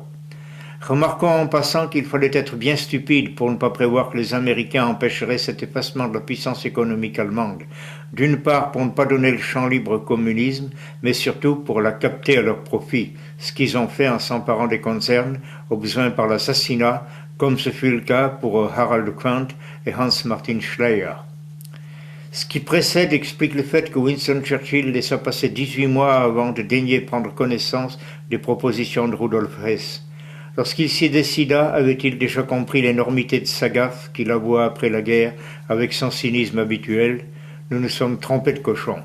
Remarquons en passant qu'il fallait être bien stupide pour ne pas prévoir que les Américains empêcheraient cet effacement de la puissance économique allemande, d'une part pour ne pas donner le champ libre au communisme, mais surtout pour la capter à leur profit, ce qu'ils ont fait en s'emparant des concerns, au besoin par l'assassinat, comme ce fut le cas pour Harald Quandt et Hans Martin Schleyer. Ce qui précède explique le fait que Winston Churchill laissa passer 18 mois avant de daigner prendre connaissance des propositions de Rudolf Hess. Lorsqu'il s'y décida, avait-il déjà compris l'énormité de sa gaffe qu'il avoua après la guerre avec son cynisme habituel ? Nous nous sommes trompés de cochon.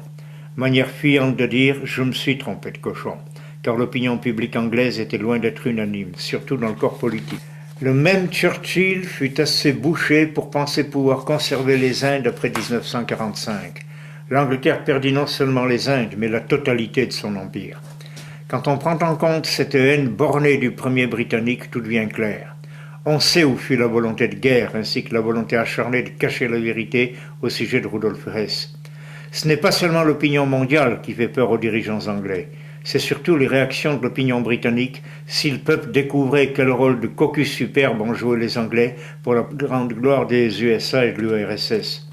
Manière fuyante de dire « je me suis trompé de cochon », car l'opinion publique anglaise était loin d'être unanime, surtout dans le corps politique. Le même Churchill fut assez bouché pour penser pouvoir conserver les Indes après 1945. L'Angleterre perdit non seulement les Indes, mais la totalité de son empire. Quand on prend en compte cette haine bornée du premier britannique, tout devient clair. On sait où fut la volonté de guerre, ainsi que la volonté acharnée de cacher la vérité au sujet de Rudolf Hess. Ce n'est pas seulement l'opinion mondiale qui fait peur aux dirigeants anglais, c'est surtout les réactions de l'opinion britannique si le peuple découvrait quel rôle de cocu superbe ont joué les Anglais pour la grande gloire des USA et de l'URSS.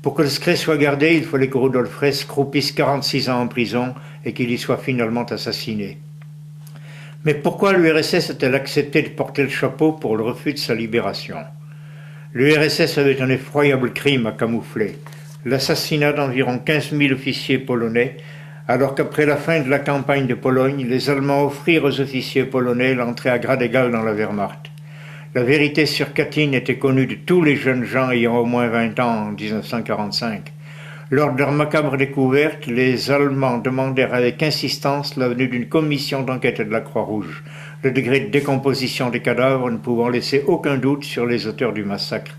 Pour que le secret soit gardé, il fallait que Rudolf Hess croupisse 46 ans en prison et qu'il y soit finalement assassiné. Mais pourquoi l'URSS a-t-elle accepté de porter le chapeau pour le refus de sa libération ? L'URSS avait un effroyable crime à camoufler, l'assassinat d'environ 15 000 officiers polonais, alors qu'après la fin de la campagne de Pologne, les Allemands offrirent aux officiers polonais l'entrée à grade égal dans la Wehrmacht. La vérité sur Katyn était connue de tous les jeunes gens ayant au moins 20 ans en 1945. Lors de leur macabre découverte, les Allemands demandèrent avec insistance la venue d'une commission d'enquête de la Croix-Rouge. le degré de décomposition des cadavres ne pouvant laisser aucun doute sur les auteurs du massacre.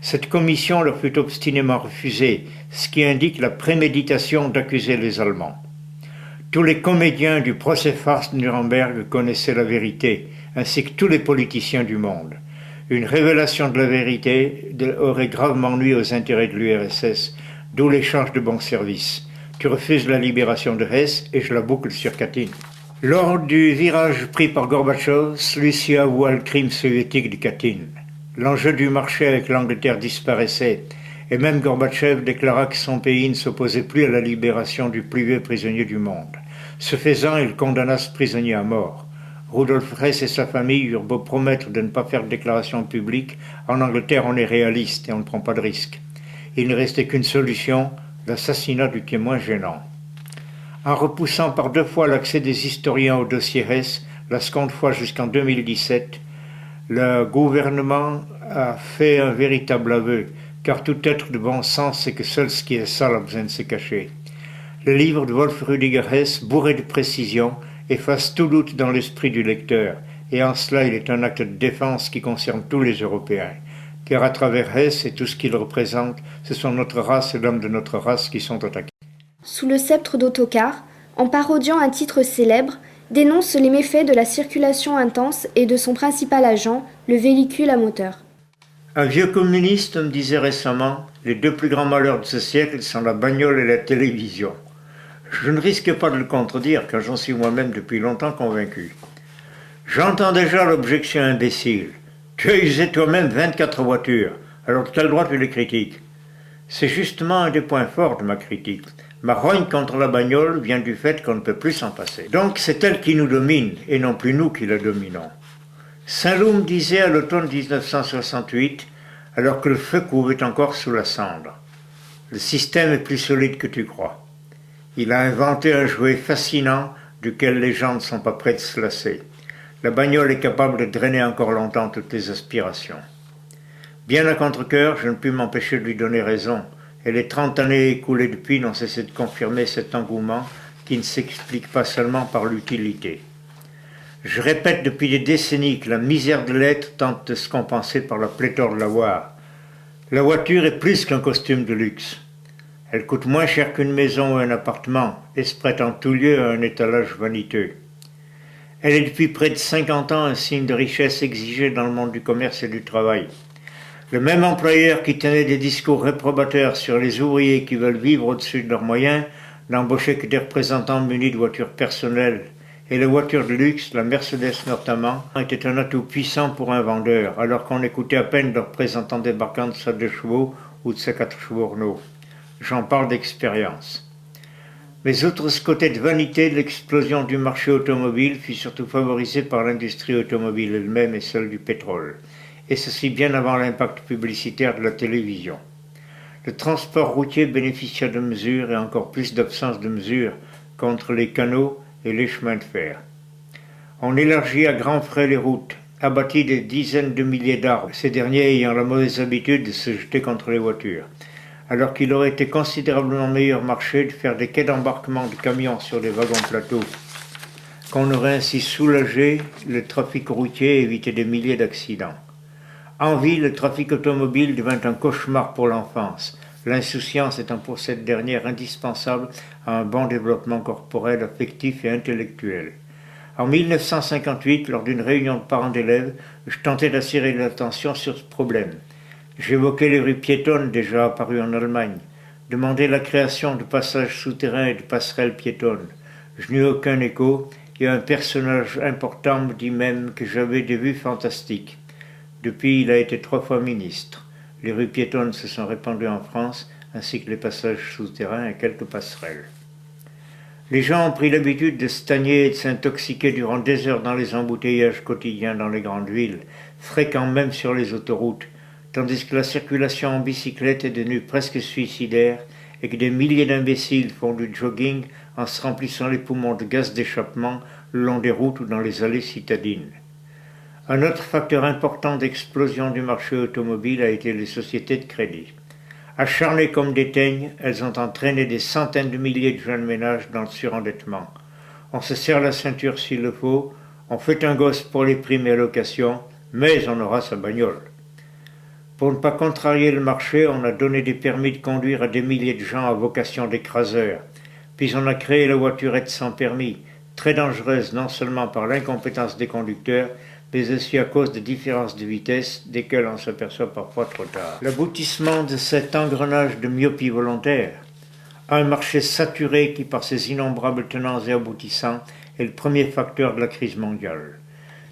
Cette commission leur fut obstinément refusée, ce qui indique la préméditation d'accuser les Allemands. Tous les comédiens du procès-farce de Nuremberg connaissaient la vérité, ainsi que tous les politiciens du monde. Une révélation de la vérité aurait gravement nui aux intérêts de l'URSS, d'où l'échange de bons services. Tu refuses la libération de Hesse et je la boucle sur Katyn. Lors du virage pris par Gorbatchev, celui-ci avoua le crime soviétique de Katyn. L'enjeu du marché avec l'Angleterre disparaissait, et même Gorbatchev déclara que son pays ne s'opposait plus à la libération du plus vieux prisonnier du monde. Ce faisant, il condamna ce prisonnier à mort. Rudolf Hess et sa famille eurent beau promettre de ne pas faire de déclaration publique, en Angleterre on est réaliste et on ne prend pas de risques. Il ne restait qu'une solution, l'assassinat du témoin gênant. En repoussant par 2 fois l'accès des historiens au dossier Hess, la seconde fois jusqu'en 2017, le gouvernement a fait un véritable aveu, car tout être de bon sens sait que seul ce qui est sale a besoin de se cacher. Le livre de Wolf Rüdiger Hess, bourré de précision, efface tout doute dans l'esprit du lecteur, et en cela il est un acte de défense qui concerne tous les Européens. Car à travers Hess et tout ce qu'il représente, ce sont notre race et l'homme de notre race qui sont attaqués. Sous le sceptre d'Ottokar, en parodiant un titre célèbre, dénonce les méfaits de la circulation intense et de son principal agent, le véhicule à moteur. Un vieux communiste me disait récemment « Les 2 plus grands malheurs de ce siècle sont la bagnole et la télévision ». Je ne risque pas de le contredire, car j'en suis moi-même depuis longtemps convaincu. J'entends déjà l'objection imbécile. Tu as usé toi-même 24 voitures, alors de quel droit tu les critiques? C'est justement un des points forts de ma critique. Ma rogne contre la bagnole vient du fait qu'on ne peut plus s'en passer. Donc c'est elle qui nous domine, et non plus nous qui la dominons. Saint-Loume disait à l'automne 1968, alors que le feu couvait encore sous la cendre, « Le système est plus solide que tu crois. » Il a inventé un jouet fascinant duquel les gens ne sont pas prêts de se lasser. La bagnole est capable de drainer encore longtemps toutes les aspirations. Bien à contre-cœur, je ne pus m'empêcher de lui donner raison, et les 30 années écoulées depuis n'ont cessé de confirmer cet engouement qui ne s'explique pas seulement par l'utilité. Je répète depuis des décennies que la misère de l'être tente de se compenser par la pléthore de l'avoir. La voiture est plus qu'un costume de luxe. Elle coûte moins cher qu'une maison ou un appartement et se prête en tout lieu à un étalage vaniteux. Elle est depuis près de 50 ans un signe de richesse exigé dans le monde du commerce et du travail. Le même employeur qui tenait des discours réprobateurs sur les ouvriers qui veulent vivre au-dessus de leurs moyens n'embauchait que des représentants munis de voitures personnelles, et la voiture de luxe, la Mercedes notamment, était un atout puissant pour un vendeur, alors qu'on écoutait à peine le représentant débarquant de sa 2 chevaux ou de sa 4 chevaux Renault. J'en parle d'expérience. Mais outre ce côté de vanité, l'explosion du marché automobile fut surtout favorisée par l'industrie automobile elle-même et celle du pétrole, et ceci bien avant l'impact publicitaire de la télévision. Le transport routier bénéficia de mesures et encore plus d'absence de mesures contre les canaux et les chemins de fer. On élargit à grands frais les routes, abattit des dizaines de milliers d'arbres, ces derniers ayant la mauvaise habitude de se jeter contre les voitures, alors qu'il aurait été considérablement meilleur marché de faire des quais d'embarquement de camions sur des wagons plateaux, qu'on aurait ainsi soulagé le trafic routier et évité des milliers d'accidents. En ville, le trafic automobile devint un cauchemar pour l'enfance, l'insouciance étant pour cette dernière indispensable à un bon développement corporel, affectif et intellectuel. En 1958, lors d'une réunion de parents d'élèves, je tentais d'attirer l'attention sur ce problème. J'évoquais les rues piétonnes déjà apparues en Allemagne, demandais la création de passages souterrains et de passerelles piétonnes. Je n'eus aucun écho, et un personnage important me dit même que j'avais des vues fantastiques. Depuis, il a été 3 fois ministre. Les rues piétonnes se sont répandues en France, ainsi que les passages souterrains et quelques passerelles. Les gens ont pris l'habitude de stagner et de s'intoxiquer durant des heures dans les embouteillages quotidiens dans les grandes villes, fréquents même sur les autoroutes, tandis que la circulation en bicyclette est devenue presque suicidaire et que des milliers d'imbéciles font du jogging en se remplissant les poumons de gaz d'échappement le long des routes ou dans les allées citadines. Un autre facteur important d'explosion du marché automobile a été les sociétés de crédit. Acharnées comme des teignes, elles ont entraîné des centaines de milliers de jeunes ménages dans le surendettement. On se serre la ceinture s'il le faut, On fait un gosse pour les primes et allocations, mais on aura sa bagnole. Pour ne pas contrarier le marché, on a donné des permis de conduire à des milliers de gens à vocation d'écraseurs. Puis on a créé la voiturette sans permis, très dangereuse non seulement par l'incompétence des conducteurs, mais aussi à cause des différences de vitesse, desquelles on s'aperçoit parfois trop tard. L'aboutissement de cet engrenage de myopie volontaire, un marché saturé qui, par ses innombrables tenants et aboutissants, est le premier facteur de la crise mondiale.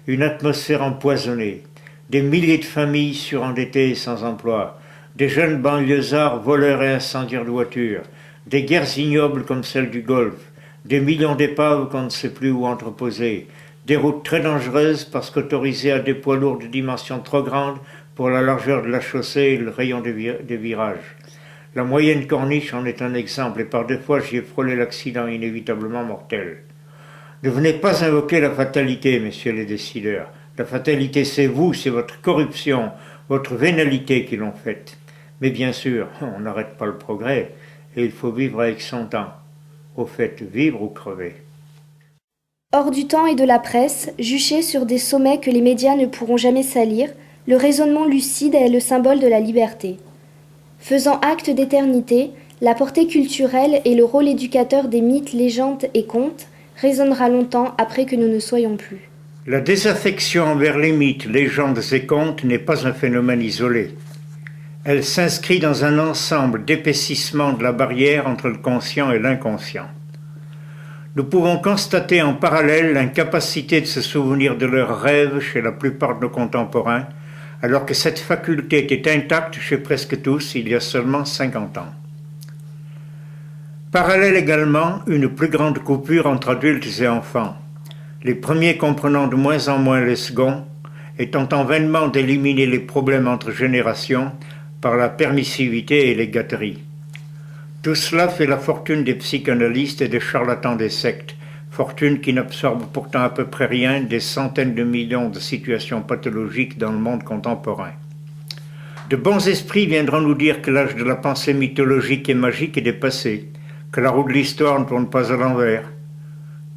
Une atmosphère empoisonnée, des milliers de familles surendettées et sans emploi, des jeunes banlieusards voleurs et incendiaires de voitures, des guerres ignobles comme celle du Golfe, des millions d'épaves qu'on ne sait plus où entreposer, des routes très dangereuses parce qu'autorisées à des poids lourds de dimensions trop grandes pour la largeur de la chaussée et le rayon des virages. La moyenne corniche en est un exemple et par deux fois j'y ai frôlé l'accident inévitablement mortel. Ne venez pas invoquer la fatalité, messieurs les décideurs. La fatalité, c'est vous, c'est votre corruption, votre vénalité qui l'ont faite. Mais bien sûr, on n'arrête pas le progrès, et il faut vivre avec son temps. Au fait, vivre ou crever. Hors du temps et de la presse, juché sur des sommets que les médias ne pourront jamais salir, le raisonnement lucide est le symbole de la liberté. Faisant acte d'éternité, la portée culturelle et le rôle éducateur des mythes, légendes et contes résonnera longtemps après que nous ne soyons plus. La désaffection envers les mythes, légendes et contes n'est pas un phénomène isolé. Elle s'inscrit dans un ensemble d'épaississement de la barrière entre le conscient et l'inconscient. Nous pouvons constater en parallèle l'incapacité de se souvenir de leurs rêves chez la plupart de nos contemporains, alors que cette faculté était intacte chez presque tous il y a seulement 50 ans. Parallèle également une plus grande coupure entre adultes et enfants, les premiers comprenant de moins en moins les seconds, et tentant vainement d'éliminer les problèmes entre générations par la permissivité et les gâteries. Tout cela fait la fortune des psychanalystes et des charlatans des sectes, fortune qui n'absorbe pourtant à peu près rien des centaines de millions de situations pathologiques dans le monde contemporain. De bons esprits viendront nous dire que l'âge de la pensée mythologique et magique est dépassé, que la roue de l'histoire ne tourne pas à l'envers.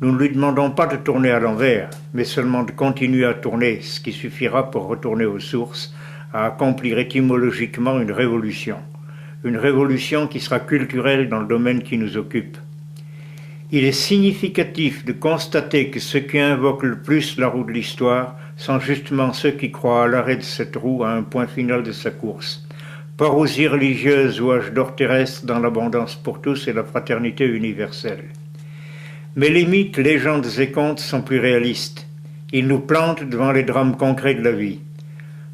Nous ne lui demandons pas de tourner à l'envers, mais seulement de continuer à tourner, ce qui suffira pour retourner aux sources, à accomplir étymologiquement une révolution qui sera culturelle dans le domaine qui nous occupe. Il est significatif de constater que ceux qui invoquent le plus la roue de l'histoire sont justement ceux qui croient à l'arrêt de cette roue à un point final de sa course. Parousie religieuse ou âge d'or terrestre dans l'abondance pour tous et la fraternité universelle. Mais les mythes, légendes et contes sont plus réalistes. Ils nous plantent devant les drames concrets de la vie.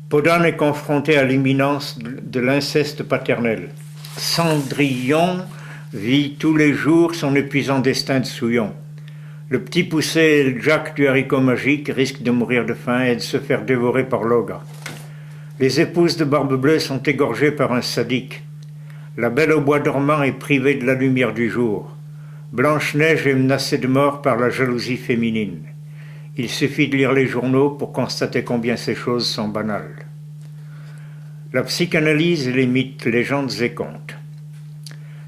Podane est confronté à l'imminence de l'inceste paternel. Cendrillon vit tous les jours son épuisant destin de souillon. Le petit poussé Jack du haricot magique risque de mourir de faim et de se faire dévorer par l'ogre. Les épouses de Barbe Bleue sont égorgées par un sadique. La belle au bois dormant est privée de la lumière du jour. Blanche-Neige est menacée de mort par la jalousie féminine. Il suffit de lire les journaux pour constater combien ces choses sont banales. La psychanalyse et les mythes, légendes et contes.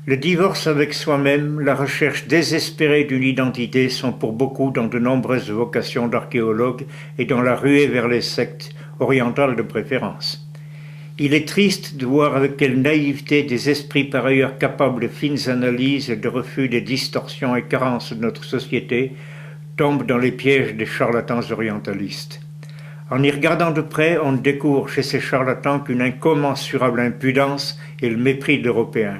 Le divorce avec soi-même, la recherche désespérée d'une identité sont pour beaucoup dans de nombreuses vocations d'archéologues et dans la ruée vers les sectes, orientales de préférence. Il est triste de voir avec quelle naïveté des esprits par ailleurs capables de fines analyses et de refus des distorsions et carences de notre société tombent dans les pièges des charlatans orientalistes. En y regardant de près, on découvre chez ces charlatans qu'une incommensurable impudence et le mépris de l'Européen.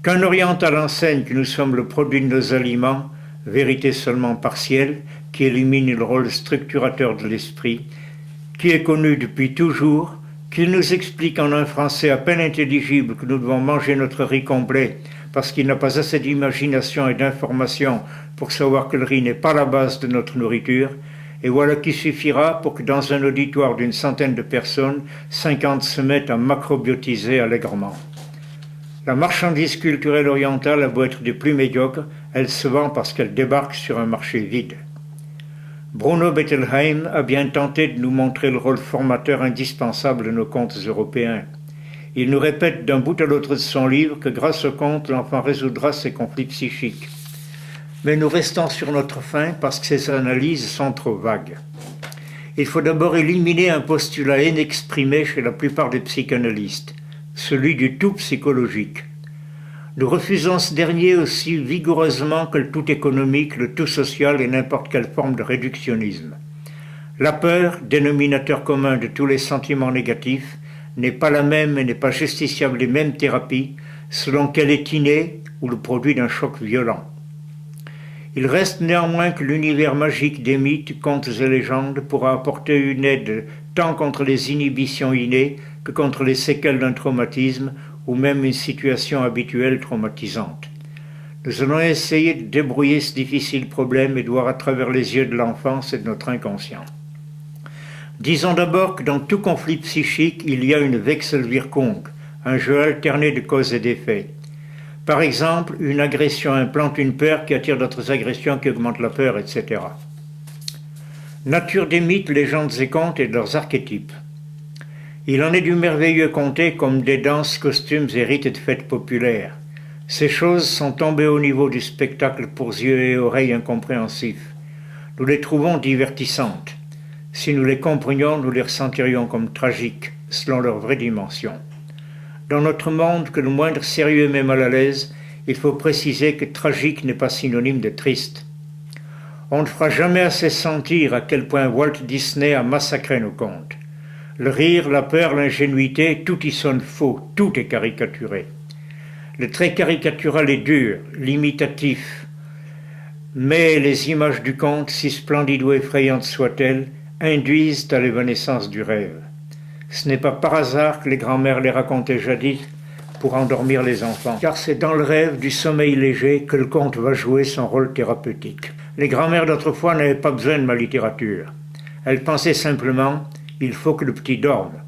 Qu'un oriental enseigne que nous sommes le produit de nos aliments, vérité seulement partielle, qui élimine le rôle structurateur de l'esprit, qui est connu depuis toujours, qu'il nous explique en un français à peine intelligible que nous devons manger notre riz complet parce qu'il n'a pas assez d'imagination et d'information pour savoir que le riz n'est pas la base de notre nourriture, et voilà qui suffira pour que dans un auditoire d'une centaine de personnes, 50 se mettent à macrobiotiser allègrement. La marchandise culturelle orientale a beau être des plus médiocres, elle se vend parce qu'elle débarque sur un marché vide. Bruno Bettelheim a bien tenté de nous montrer le rôle formateur indispensable de nos contes européens. Il nous répète d'un bout à l'autre de son livre que grâce aux contes, l'enfant résoudra ses conflits psychiques. Mais nous restons sur notre faim parce que ces analyses sont trop vagues. Il faut d'abord éliminer un postulat inexprimé chez la plupart des psychanalystes, celui du tout psychologique. Nous refusons ce dernier aussi vigoureusement que le tout économique, le tout social et n'importe quelle forme de réductionnisme. La peur, dénominateur commun de tous les sentiments négatifs, n'est pas la même et n'est pas justiciable des mêmes thérapies selon qu'elle est innée ou le produit d'un choc violent. Il reste néanmoins que l'univers magique des mythes, contes et légendes pourra apporter une aide tant contre les inhibitions innées que contre les séquelles d'un traumatisme ou même une situation habituelle traumatisante. Nous allons essayer de débrouiller ce difficile problème et de voir à travers les yeux de l'enfance et de notre inconscient. Disons d'abord que dans tout conflit psychique, il y a une Wechselwirkung, un jeu alterné de causes et d'effets. Par exemple, une agression implante une peur qui attire d'autres agressions qui augmentent la peur, etc. Nature des mythes, légendes et contes et de leurs archétypes. Il en est du merveilleux conté comme des danses, costumes et rites de fêtes populaires. Ces choses sont tombées au niveau du spectacle pour yeux et oreilles incompréhensifs. Nous les trouvons divertissantes. Si nous les comprenions, nous les ressentirions comme tragiques, selon leur vraie dimension. Dans notre monde, que le moindre sérieux met mal à l'aise, il faut préciser que tragique n'est pas synonyme de triste. On ne fera jamais assez sentir à quel point Walt Disney a massacré nos contes. Le rire, la peur, l'ingénuité, tout y sonne faux, tout est caricaturé. Le trait caricatural est dur, limitatif, mais les images du conte, si splendides ou effrayantes soient-elles, induisent à l'évanescence du rêve. Ce n'est pas par hasard que les grands-mères les racontaient jadis pour endormir les enfants, car c'est dans le rêve du sommeil léger que le conte va jouer son rôle thérapeutique. Les grands-mères d'autrefois n'avaient pas besoin de ma littérature. Elles pensaient simplement « il faut que le petit dorme ».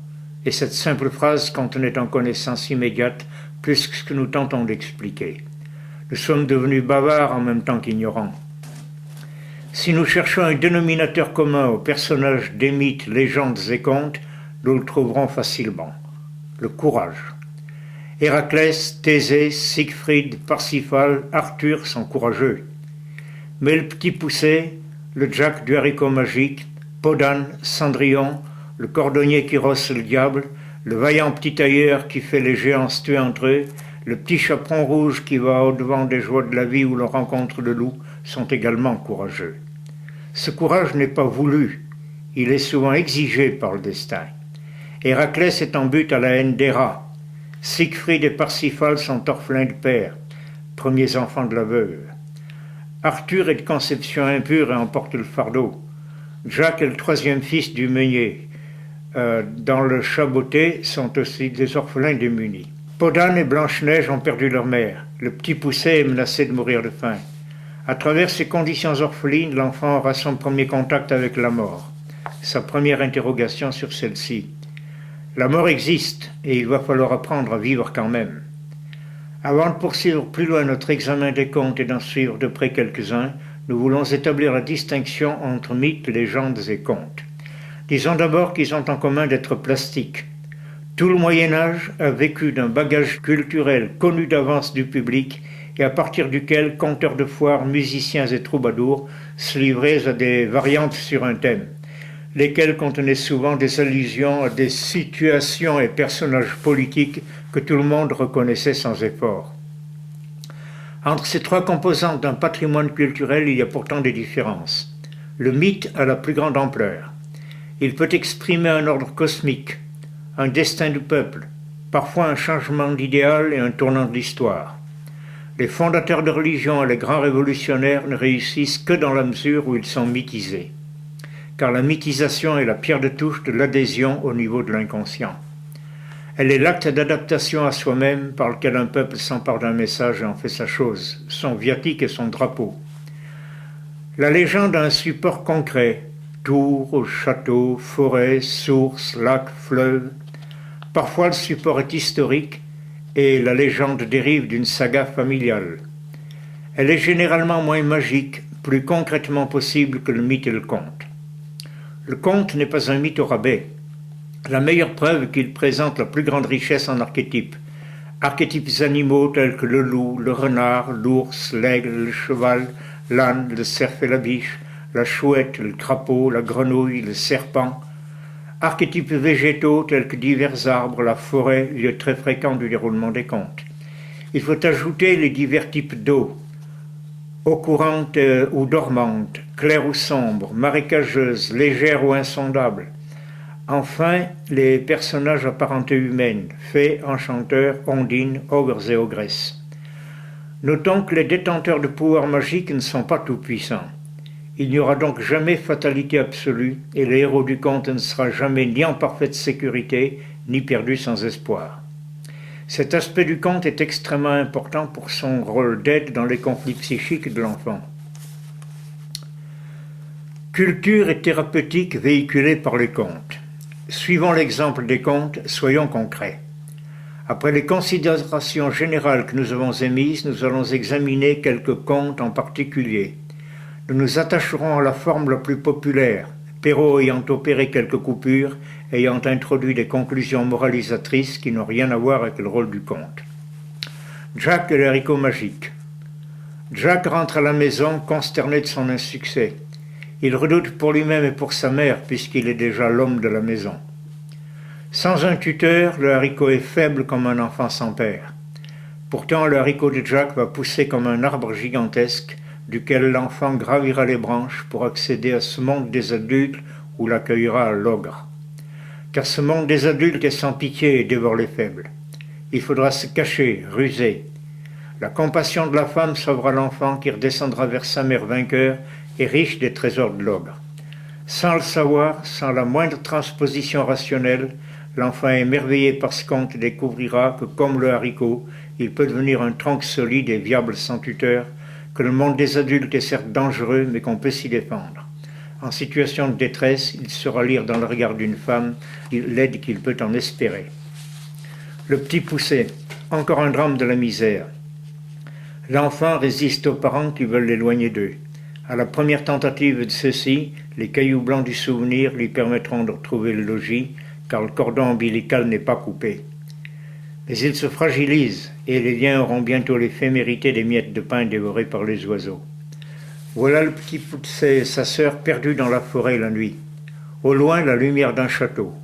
Et cette simple phrase contenait en connaissance immédiate plus que ce que nous tentons d'expliquer. Nous sommes devenus bavards en même temps qu'ignorants. Si nous cherchons un dénominateur commun aux personnages des mythes, légendes et contes, nous le trouverons facilement. Le courage. Héraclès, Thésée, Siegfried, Parsifal, Arthur sont courageux. Mais le petit poucet, le Jack du haricot magique, Podane, Cendrillon, le cordonnier qui rosse le diable, le vaillant petit tailleur qui fait les géants se tuer entre eux, le petit chaperon rouge qui va au-devant des joies de la vie où l'on rencontre le loup, sont également courageux. Ce courage n'est pas voulu, il est souvent exigé par le destin. Héraclès est en butte à la haine d'Héra. Siegfried et Parsifal sont orphelins de père, premiers enfants de la veuve. Arthur est de conception impure et emporte le fardeau. Jack est le troisième fils du meunier. Dans le Chaboté sont aussi des orphelins démunis. Podane et Blanche-Neige ont perdu leur mère. Le petit poucet est menacé de mourir de faim. À travers ces conditions orphelines, l'enfant aura son premier contact avec la mort, sa première interrogation sur celle-ci. La mort existe et il va falloir apprendre à vivre quand même. Avant de poursuivre plus loin notre examen des contes et d'en suivre de près quelques-uns, nous voulons établir la distinction entre mythes, légendes et contes. Disons d'abord qu'ils ont en commun d'être plastiques. Tout le Moyen-Âge a vécu d'un bagage culturel connu d'avance du public et à partir duquel conteurs de foires, musiciens et troubadours se livraient à des variantes sur un thème, lesquelles contenaient souvent des allusions à des situations et personnages politiques que tout le monde reconnaissait sans effort. Entre ces trois composantes d'un patrimoine culturel, il y a pourtant des différences. Le mythe a la plus grande ampleur. Il peut exprimer un ordre cosmique, un destin du peuple, parfois un changement d'idéal et un tournant de l'histoire. Les fondateurs de religion et les grands révolutionnaires ne réussissent que dans la mesure où ils sont mythisés, car la mythisation est la pierre de touche de l'adhésion au niveau de l'inconscient. Elle est l'acte d'adaptation à soi-même par lequel un peuple s'empare d'un message et en fait sa chose, son viatique et son drapeau. La légende a un support concret, tours, châteaux, forêts, sources, lacs, fleuves. Parfois le support est historique et la légende dérive d'une saga familiale. Elle est généralement moins magique, plus concrètement possible que le mythe et le conte. Le conte n'est pas un mythe au rabais. La meilleure preuve est qu'il présente la plus grande richesse en archétypes. Archétypes animaux tels que le loup, le renard, l'ours, l'aigle, le cheval, l'âne, le cerf et la biche, la chouette, le crapaud, la grenouille, le serpent, archétypes végétaux tels que divers arbres, la forêt, lieu très fréquent du déroulement des contes. Il faut ajouter les divers types d'eau, eau courante ou dormante, claire ou sombre, marécageuse, légère ou insondable. Enfin, les personnages à parenté humaine, fées, enchanteurs, ondines, ogres et ogresses. Notons que les détenteurs de pouvoirs magiques ne sont pas tout-puissants. Il n'y aura donc jamais fatalité absolue et le héros du conte ne sera jamais ni en parfaite sécurité, ni perdu sans espoir. Cet aspect du conte est extrêmement important pour son rôle d'aide dans les conflits psychiques de l'enfant. Culture et thérapeutique véhiculée par les contes. Suivant l'exemple des contes, soyons concrets. Après les considérations générales que nous avons émises, nous allons examiner quelques contes en particulier. Nous nous attacherons à la forme la plus populaire, Perrault ayant opéré quelques coupures, ayant introduit des conclusions moralisatrices qui n'ont rien à voir avec le rôle du conte. Jack et le haricot magique. Jack rentre à la maison consterné de son insuccès. Il redoute pour lui-même et pour sa mère puisqu'il est déjà l'homme de la maison. Sans un tuteur, le haricot est faible comme un enfant sans père. Pourtant, le haricot de Jack va pousser comme un arbre gigantesque duquel l'enfant gravira les branches pour accéder à ce monde des adultes où l'accueillera l'ogre. Car ce monde des adultes est sans pitié et dévore les faibles. Il faudra se cacher, ruser. La compassion de la femme sauvera l'enfant qui redescendra vers sa mère vainqueur et riche des trésors de l'ogre. Sans le savoir, sans la moindre transposition rationnelle, l'enfant émerveillé par ce conte découvrira que, comme le haricot, il peut devenir un tronc solide et viable sans tuteur, que le monde des adultes est certes dangereux, mais qu'on peut s'y défendre. En situation de détresse, il saura lire dans le regard d'une femme l'aide qu'il peut en espérer. Le petit poucet, encore un drame de la misère. L'enfant résiste aux parents qui veulent l'éloigner d'eux. À la première tentative de ceux-ci, les cailloux blancs du souvenir lui permettront de retrouver le logis, car le cordon ombilical n'est pas coupé. Mais il se fragilise, et les liens auront bientôt l'éphémérité des miettes de pain dévorées par les oiseaux. Voilà le petit poucet et sa sœur perdus dans la forêt la nuit. Au loin, la lumière d'un château.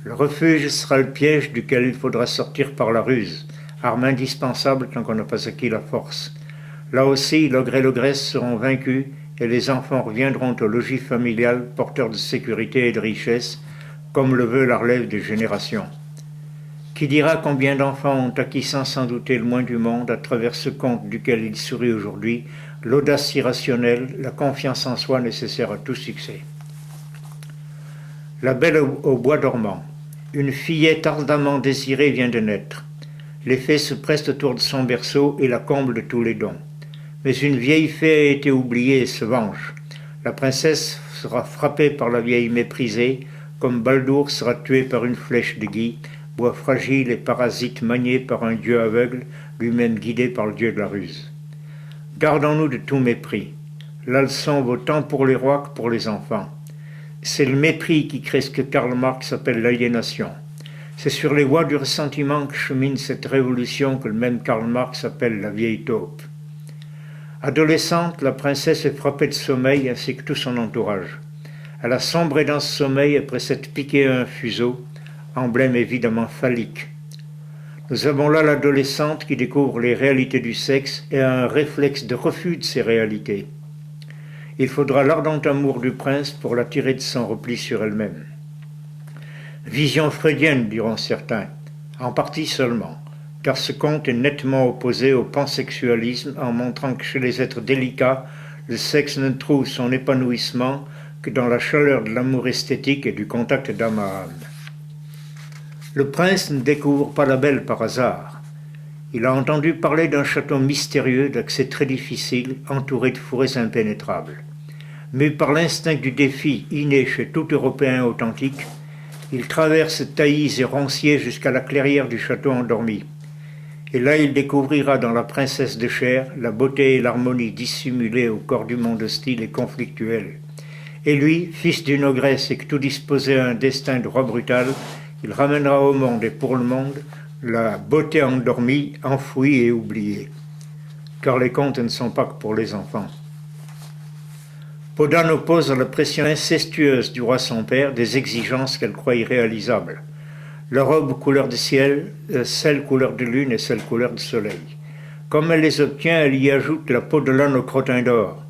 Le refuge sera le piège duquel il faudra sortir par la ruse, arme indispensable tant qu'on n'a pas acquis la force. Là aussi, l'ogre et l'ogresse seront vaincus, et les enfants reviendront au logis familial porteur de sécurité et de richesse, comme le veut la relève des générations. Qui dira combien d'enfants ont acquis sans douter le moins du monde, à travers ce conte duquel il sourit aujourd'hui, l'audace irrationnelle, la confiance en soi nécessaire à tout succès. La belle au bois dormant. Une fillette ardemment désirée vient de naître. Les fées se pressent autour de son berceau et la comblent de tous les dons. Mais une vieille fée a été oubliée et se venge. La princesse sera frappée par la vieille méprisée, comme Baldour sera tué par une flèche de Guy, bois fragile et parasite manié par un dieu aveugle, lui-même guidé par le dieu de la ruse. Gardons-nous de tout mépris. La leçon vaut tant pour les rois que pour les enfants. C'est le mépris qui crée ce que Karl Marx appelle l'aliénation. C'est sur les voies du ressentiment que chemine cette révolution que le même Karl Marx appelle la vieille taupe. Adolescente, la princesse est frappée de sommeil ainsi que tout son entourage. Elle a sombré dans ce sommeil après s'être piquée à un fuseau, emblème évidemment phallique. Nous avons là l'adolescente qui découvre les réalités du sexe et a un réflexe de refus de ces réalités. Il faudra l'ardent amour du prince pour la tirer de son repli sur elle-même. Vision freudienne, diront certains, en partie seulement, car ce conte est nettement opposé au pansexualisme en montrant que chez les êtres délicats, le sexe ne trouve son épanouissement que dans la chaleur de l'amour esthétique et du contact d'âme à âme. Le prince ne découvre pas la belle par hasard. Il a entendu parler d'un château mystérieux d'accès très difficile, entouré de forêts impénétrables. Mais par l'instinct du défi inné chez tout Européen authentique, il traverse taillis et ronciers jusqu'à la clairière du château endormi. Et là il découvrira dans la princesse de chair la beauté et l'harmonie dissimulées au corps du monde hostile et conflictuel. Et lui, fils d'une ogresse et que tout disposait à un destin de roi brutal, il ramènera au monde et pour le monde la beauté endormie, enfouie et oubliée. Car les contes ne sont pas que pour les enfants. Podane oppose à la pression incestueuse du roi son père des exigences qu'elle croit irréalisables. La robe couleur de ciel, celle couleur de lune et celle couleur de soleil. Comme elle les obtient, elle y ajoute la peau de l'âne au crottin d'or.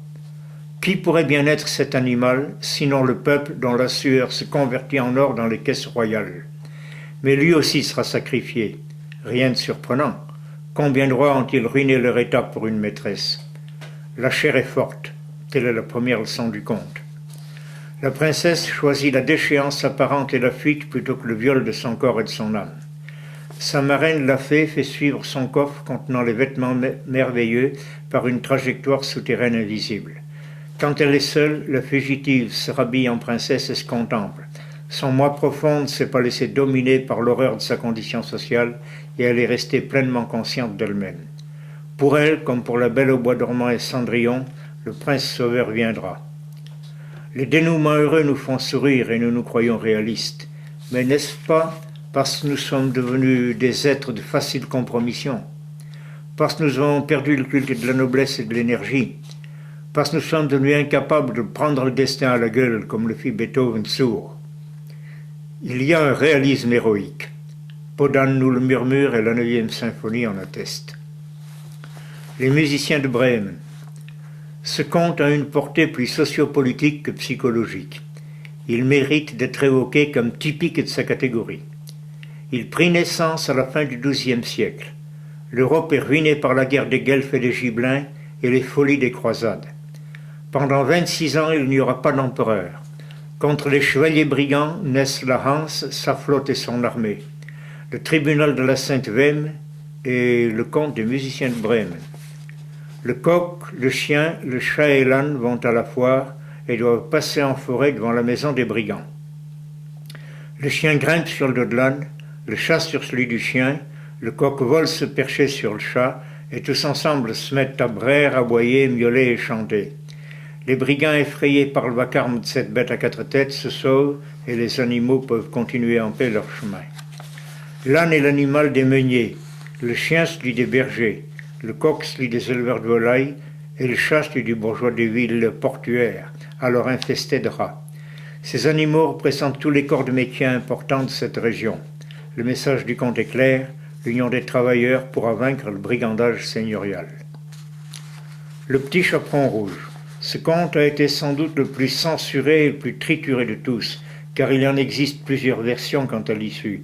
Qui pourrait bien être cet animal, sinon le peuple dont la sueur se convertit en or dans les caisses royales? Mais lui aussi sera sacrifié. Rien de surprenant. Combien de rois ont-ils ruiné leur état pour une maîtresse? La chair est forte. Telle est la première leçon du conte. La princesse choisit la déchéance apparente et la fuite plutôt que le viol de son corps et de son âme. Sa marraine, la fée, fait suivre son coffre contenant les vêtements merveilleux par une trajectoire souterraine invisible. Quand elle est seule, la fugitive se rhabille en princesse et se contemple. Son moi profond ne s'est pas laissé dominer par l'horreur de sa condition sociale et elle est restée pleinement consciente d'elle-même. Pour elle, comme pour la Belle au bois dormant et Cendrillon, le prince sauveur viendra. Les dénouements heureux nous font sourire et nous nous croyons réalistes. Mais n'est-ce pas parce que nous sommes devenus des êtres de facile compromission? Parce que nous avons perdu le culte de la noblesse et de l'énergie? Parce que nous sommes devenus incapables de prendre le destin à la gueule comme le fit Beethoven sourd? Il y a un réalisme héroïque. Podane nous le murmure et la 9e symphonie en atteste. Les musiciens de Brême. Ce conte a une portée plus sociopolitique que psychologique. Il mérite d'être évoqué comme typique de sa catégorie. Il prit naissance à la fin du XIIe siècle. L'Europe est ruinée par la guerre des Guelfes et des Gibelins et les folies des croisades. Pendant 26 ans, il n'y aura pas d'empereur. Contre les chevaliers brigands naissent la Hanse, sa flotte et son armée. Le tribunal de la Sainte-Vême et le conte des musiciens de Brême. Le coq, le chien, le chat et l'âne vont à la foire et doivent passer en forêt devant la maison des brigands. Le chien grimpe sur le dos de l'âne, le chat sur celui du chien, le coq vole se percher sur le chat et tous ensemble se mettent à braire, aboyer, miauler et chanter. Les brigands effrayés par le vacarme de cette bête à 4 têtes se sauvent et les animaux peuvent continuer en paix leur chemin. L'âne est l'animal des meuniers, le chien celui des bergers, le coq celui des éleveurs de volailles et le chat celui du bourgeois des villes portuaires, alors infesté de rats. Ces animaux représentent tous les corps de métier importants de cette région. Le message du conte est clair, l'union des travailleurs pourra vaincre le brigandage seigneurial. Le petit chaperon rouge. Ce conte a été sans doute le plus censuré et le plus trituré de tous, car il en existe plusieurs versions quant à l'issue.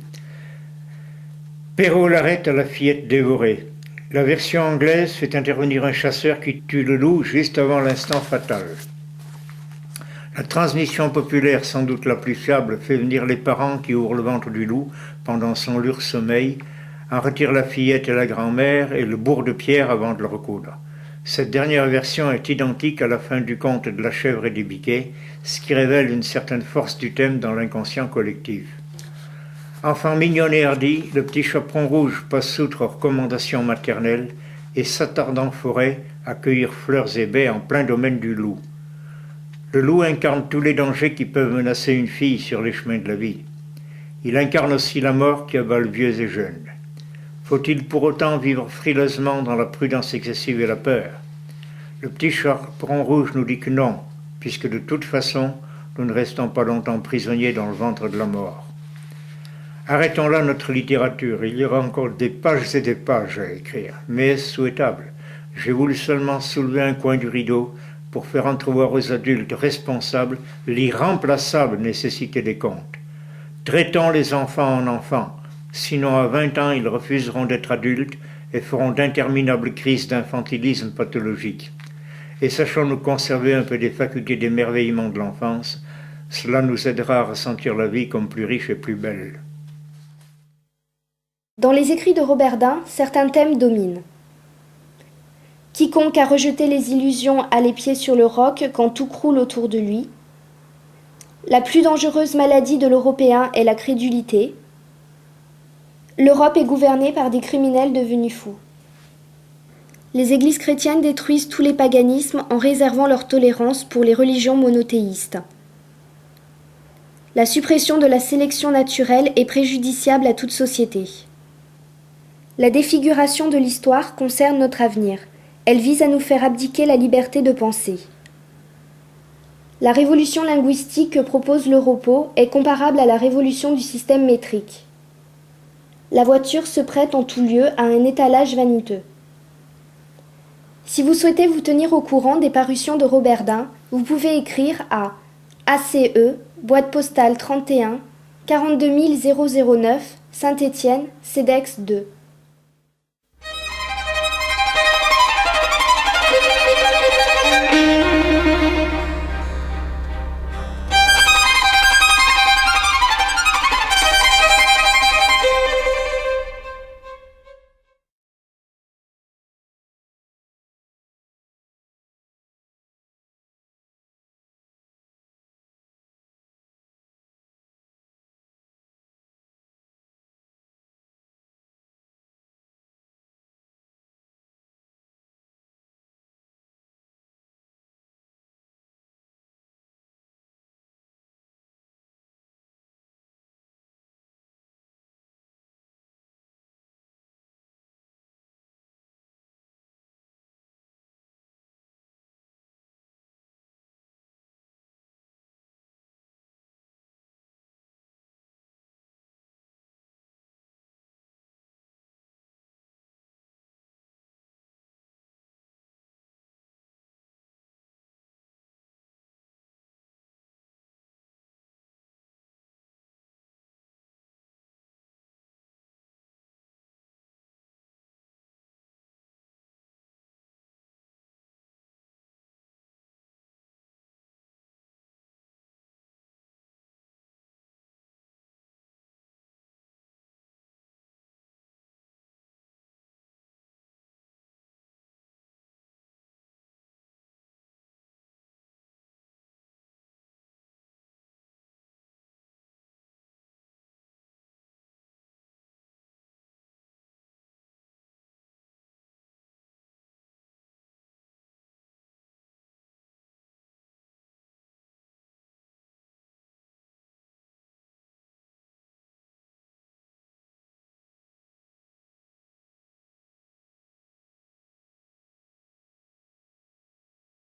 Perrault l'arrête à la fillette dévorée. La version anglaise fait intervenir un chasseur qui tue le loup juste avant l'instant fatal. La transmission populaire, sans doute la plus fiable, fait venir les parents qui ouvrent le ventre du loup pendant son lourd sommeil, en retirent la fillette et la grand-mère et le bourre de pierre avant de le recoudre. Cette dernière version est identique à la fin du conte de la chèvre et des biquets, ce qui révèle une certaine force du thème dans l'inconscient collectif. Enfant mignon et hardi, le petit chaperon rouge passe outre aux recommandations maternelles et s'attarde en forêt à cueillir fleurs et baies en plein domaine du loup. Le loup incarne tous les dangers qui peuvent menacer une fille sur les chemins de la vie. Il incarne aussi la mort qui avale vieux et jeunes. Faut-il pour autant vivre frileusement dans la prudence excessive et la peur? Le petit chaperon rouge nous dit que non, puisque de toute façon, nous ne restons pas longtemps prisonniers dans le ventre de la mort. Arrêtons là notre littérature, il y aura encore des pages et des pages à écrire, mais est-ce souhaitable? J'ai voulu seulement soulever un coin du rideau pour faire entrevoir aux adultes responsables l'irremplaçable nécessité des contes. Traitons les enfants en enfants, sinon à 20 ans ils refuseront d'être adultes et feront d'interminables crises d'infantilisme pathologique. Et sachons-nous conserver un peu des facultés d'émerveillement de l'enfance, cela nous aidera à ressentir la vie comme plus riche et plus belle. Dans les écrits de Roberdin, certains thèmes dominent. Quiconque a rejeté les illusions a les pieds sur le roc quand tout croule autour de lui. La plus dangereuse maladie de l'Européen est la crédulité. L'Europe est gouvernée par des criminels devenus fous. Les églises chrétiennes détruisent tous les paganismes en réservant leur tolérance pour les religions monothéistes. La suppression de la sélection naturelle est préjudiciable à toute société. La défiguration de l'histoire concerne notre avenir. Elle vise à nous faire abdiquer la liberté de penser. La révolution linguistique que propose l'Europo est comparable à la révolution du système métrique. La voiture se prête en tout lieu à un étalage vaniteux. Si vous souhaitez vous tenir au courant des parutions de Roberdin, vous pouvez écrire à ACE, boîte postale 31, 42 009, Saint-Étienne, CEDEX 2.